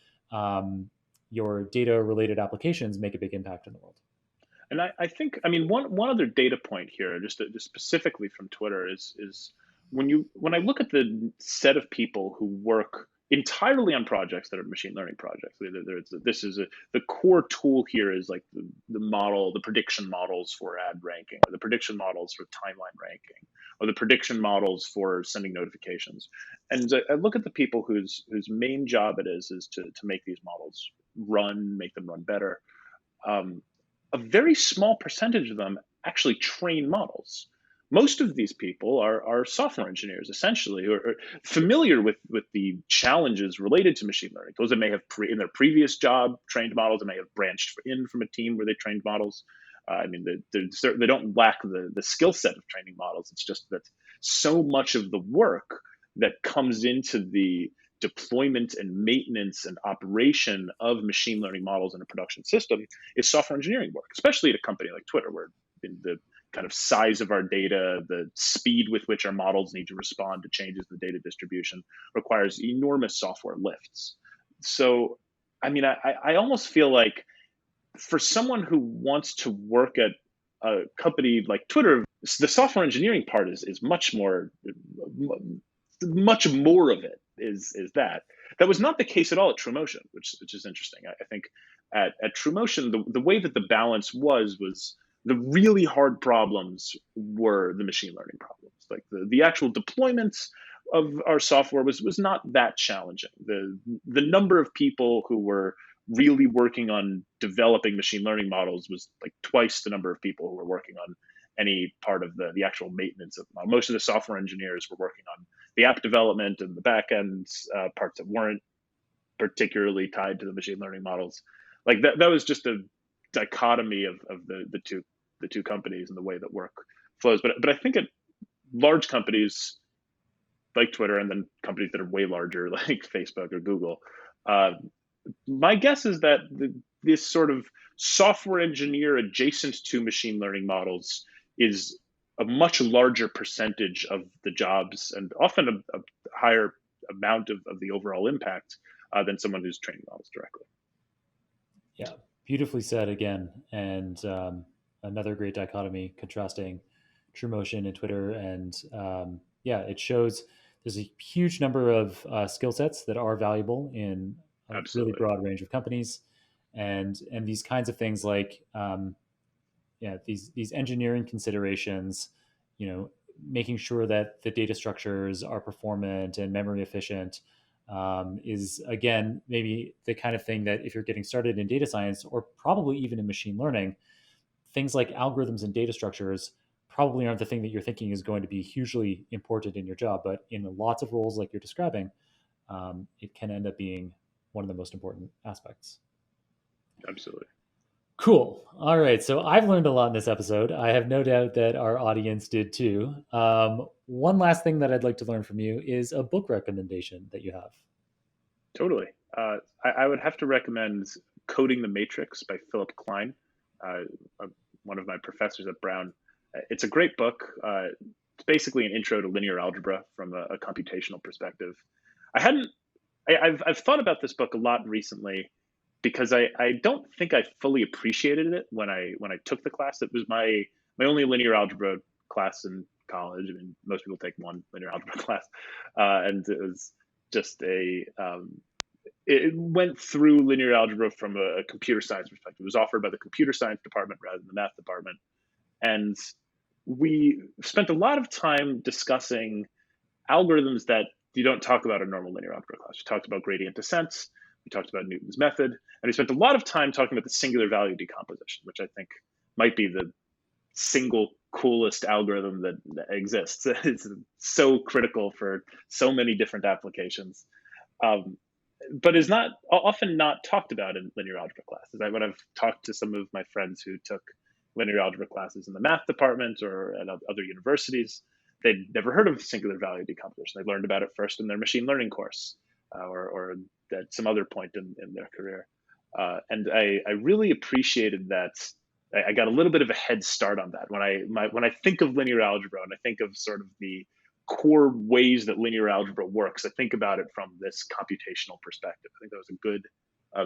data related applications make a big impact in the world. And I think, I mean, one other data point here, just specifically from Twitter, is when I look at the set of people who work entirely on projects that are machine learning projects. This is the core tool here is like the prediction models for ad ranking, or the prediction models for timeline ranking, or the prediction models for sending notifications. And I look at the people whose main job it is to make these models make them run better. Um, a very small percentage of them actually train models. Most of these people are software engineers, essentially, who are familiar with the challenges related to machine learning. Those that may have in their previous job trained models, that may have branched in from a team where they trained models. I mean, they don't lack the skill set of training models. It's just that so much of the work that comes into the deployment and maintenance and operation of machine learning models in a production system is software engineering work, especially at a company like Twitter, where the kind of size of our data, the speed with which our models need to respond to changes in the data distribution requires enormous software lifts. So, I mean, I almost feel like for someone who wants to work at a company like Twitter, the software engineering part is much more of it is that. That was not the case at all at TrueMotion, which is interesting. I think at TrueMotion, the way that the balance was the really hard problems were the machine learning problems. Like the actual deployments of our software was not that challenging. The number of people who were really working on developing machine learning models was like twice the number of people who were working on any part of the actual maintenance of the model. Most of the software engineers were working on the app development and the back end parts that weren't particularly tied to the machine learning models. Like that was just a dichotomy of the two companies and the way that work flows. But I think at large companies like Twitter, and then companies that are way larger like Facebook or Google, uh, my guess is that this sort of software engineer adjacent to machine learning models is a much larger percentage of the jobs, and often a higher amount of the overall impact than someone who's training models directly. Yeah, beautifully said again. And another great dichotomy contrasting TrueMotion and Twitter. And yeah, it shows there's a huge number of skill sets that are valuable in a really Absolutely. broad range of companies. And these kinds of things like yeah, these engineering considerations, you know, making sure that the data structures are performant and memory efficient, is again maybe the kind of thing that if you're getting started in data science or probably even in machine learning, things like algorithms and data structures probably aren't the thing that you're thinking is going to be hugely important in your job, but in lots of roles like you're describing, it can end up being one of the most important aspects. Absolutely. Cool. All right. So I've learned a lot in this episode. I have no doubt that our audience did too. One last thing that I'd like to learn from you is a book recommendation that you have. Totally. I would have to recommend Coding the Matrix by Philip Klein, uh, one of my professors at Brown. It's a great book. It's basically an intro to linear algebra from a computational perspective. I hadn't. I've thought about this book a lot recently because I don't think I fully appreciated it when I took the class. It was my only linear algebra class in college. I mean, most people take one linear algebra class, and it was just it went through linear algebra from a computer science perspective. It was offered by the computer science department rather than the math department, and we spent a lot of time discussing algorithms that you don't talk about in normal linear algebra class. We talked about gradient descents, we talked about Newton's method, and we spent a lot of time talking about the singular value decomposition, which I think might be the single coolest algorithm that exists. It's so critical for so many different applications, um, but is not often not talked about in linear algebra classes. When I've talked to some of my friends who took linear algebra classes in the math department or at other universities, they'd never heard of singular value decomposition. They learned about it first in their machine learning course, or at some other point in their career. And I really appreciated that. I got a little bit of a head start on that. When I think of linear algebra and I think of sort of the core ways that linear algebra works, I think about it from this computational perspective. I think that was a good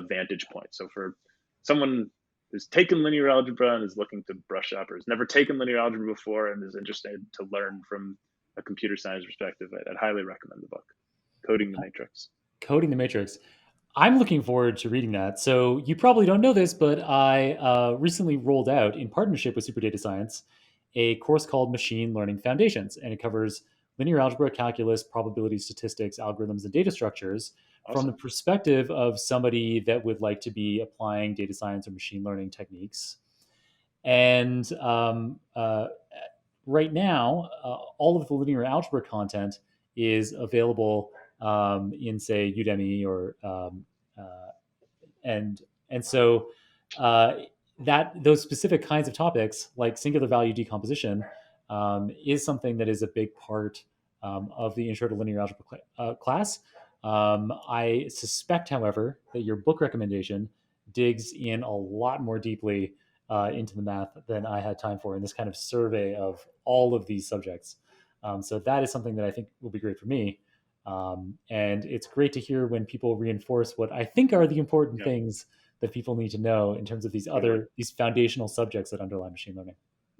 vantage point. So for someone who's taken linear algebra and is looking to brush up, or has never taken linear algebra before and is interested to learn from a computer science perspective, I'd highly recommend the book, Coding the Matrix. Coding the Matrix. I'm looking forward to reading that. So you probably don't know this, but I recently rolled out in partnership with Super Data Science a course called Machine Learning Foundations, and it covers linear algebra, calculus, probability statistics, algorithms, and data structures from the Awesome. perspective of somebody that would like to be applying data science or machine learning techniques. And right now, all of the linear algebra content is available in, say, Udemy or and and so uh, that those specific kinds of topics, like singular value decomposition, is something that is a big part of the Intro to Linear Algebra class. I suspect, however, that your book recommendation digs in a lot more deeply into the math than I had time for in this kind of survey of all of these subjects. So that is something that I think will be great for me. And it's great to hear when people reinforce what I think are the important Yeah, things that people need to know in terms of totally. these foundational subjects that underlie machine learning.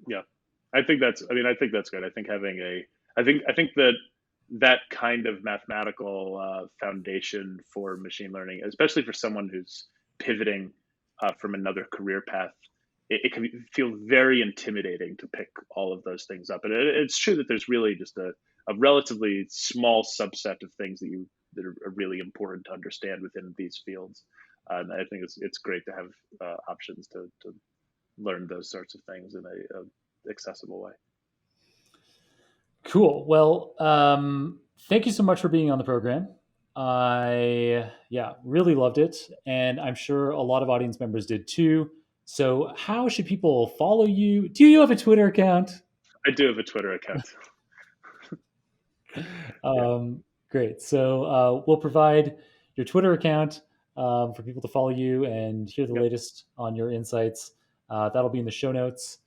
Yeah, I think that's good. I think having I think that that kind of mathematical foundation for machine learning, especially for someone who's pivoting from another career path, it can feel very intimidating to pick all of those things up. And it's true that there's really just a relatively small subset of things that are really important to understand within these fields. And I think it's great to have options to learn those sorts of things in a accessible way. Cool. Well, thank you so much for being on the program. I really loved it, and I'm sure a lot of audience members did too. So, how should people follow you? Do you have a Twitter account? I do have a Twitter account. Great. So we'll provide your Twitter account for people to follow you and hear the latest on your insights. That'll be in the show notes.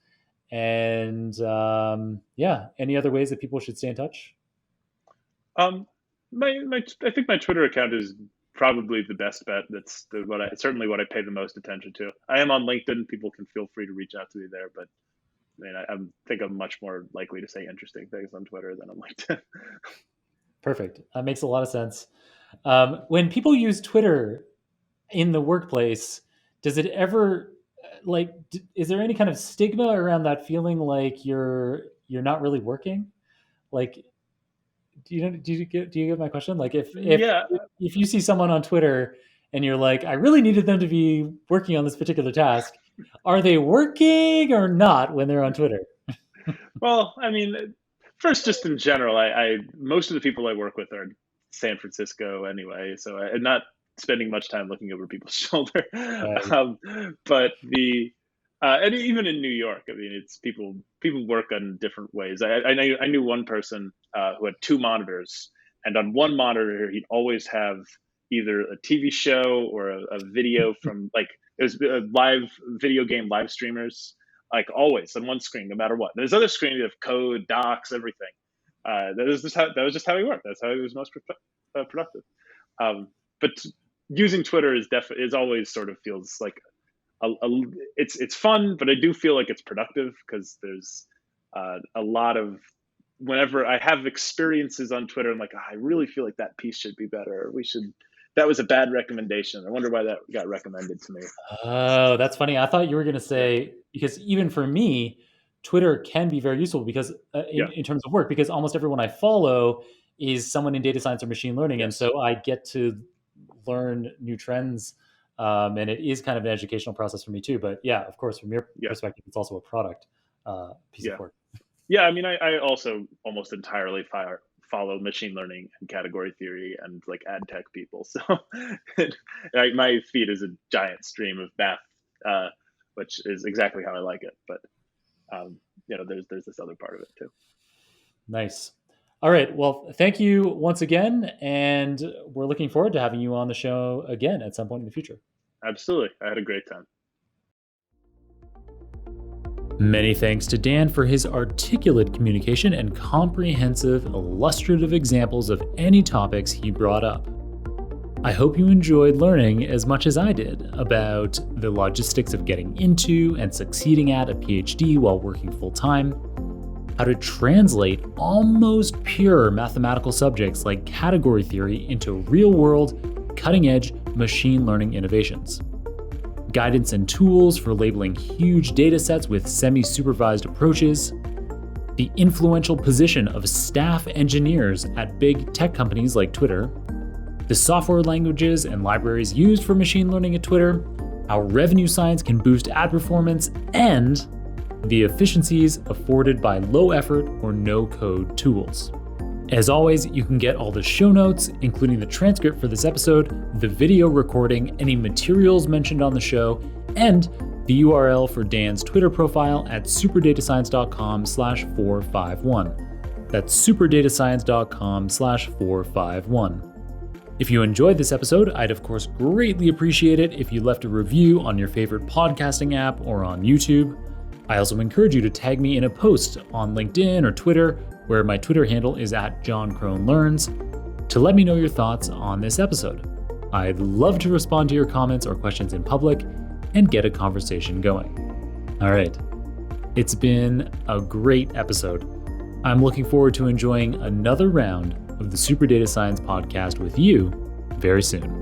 And any other ways that people should stay in touch? I think my Twitter account is probably the best bet. That's certainly what I pay the most attention to. I am on LinkedIn. People can feel free to reach out to me there, but I think I'm much more likely to say interesting things on Twitter than on LinkedIn. Perfect. That makes a lot of sense. When people use Twitter in the workplace, does it ever is there any kind of stigma around that feeling like you're not really working? Like, do you get my question? Like, if you see someone on Twitter and you're like, I really needed them to be working on this particular task, are they working or not when they're on Twitter? Well, I mean, first, just in general, I most of the people I work with are in San Francisco anyway, so I'm not spending much time looking over people's shoulder. But and even in New York, I mean, it's people work on different ways. I knew one person who had two monitors, and on one monitor he'd always have either a TV show or a video from it was live video game live streamers, like always on one screen, no matter what. There's other screens of code, docs, everything. That was just how he worked. That's how he was most productive. But using Twitter is always sort of feels like it's fun, but I do feel like it's productive because there's a lot of, whenever I have experiences on Twitter, I'm like, I really feel like that piece should be better. That was a bad recommendation. I wonder why that got recommended to me. Oh, that's funny. I thought you were going to say, because even for me, Twitter can be very useful because in terms of work, because almost everyone I follow is someone in data science or machine learning. And so I get to learn new trends. And it is kind of an educational process for me too. But yeah, of course, from your perspective, it's also a product piece of work. Yeah, I mean, I also almost entirely follow machine learning and category theory and like ad tech people. So my feed is a giant stream of math, which is exactly how I like it. But there's this other part of it too. Nice. All right. Well, thank you once again, and we're looking forward to having you on the show again at some point in the future. Absolutely. I had a great time. Many thanks to Dan for his articulate communication and comprehensive, illustrative examples of any topics he brought up. I hope you enjoyed learning as much as I did about the logistics of getting into and succeeding at a PhD while working full-time, how to translate almost pure mathematical subjects like category theory into real-world, cutting-edge machine learning innovations, guidance and tools for labeling huge data sets with semi-supervised approaches, the influential position of staff engineers at big tech companies like Twitter, the software languages and libraries used for machine learning at Twitter, how revenue science can boost ad performance, and the efficiencies afforded by low-effort or no-code tools. As always, you can get all the show notes, including the transcript for this episode, the video recording, any materials mentioned on the show, and the URL for Dan's Twitter profile at superdatascience.com/451. That's superdatascience.com/451. If you enjoyed this episode, I'd of course greatly appreciate it if you left a review on your favorite podcasting app or on YouTube. I also encourage you to tag me in a post on LinkedIn or Twitter, where my Twitter handle is @JohnCroneLearns, to let me know your thoughts on this episode. I'd love to respond to your comments or questions in public and get a conversation going. All right, it's been a great episode. I'm looking forward to enjoying another round of the Super Data Science podcast with you very soon.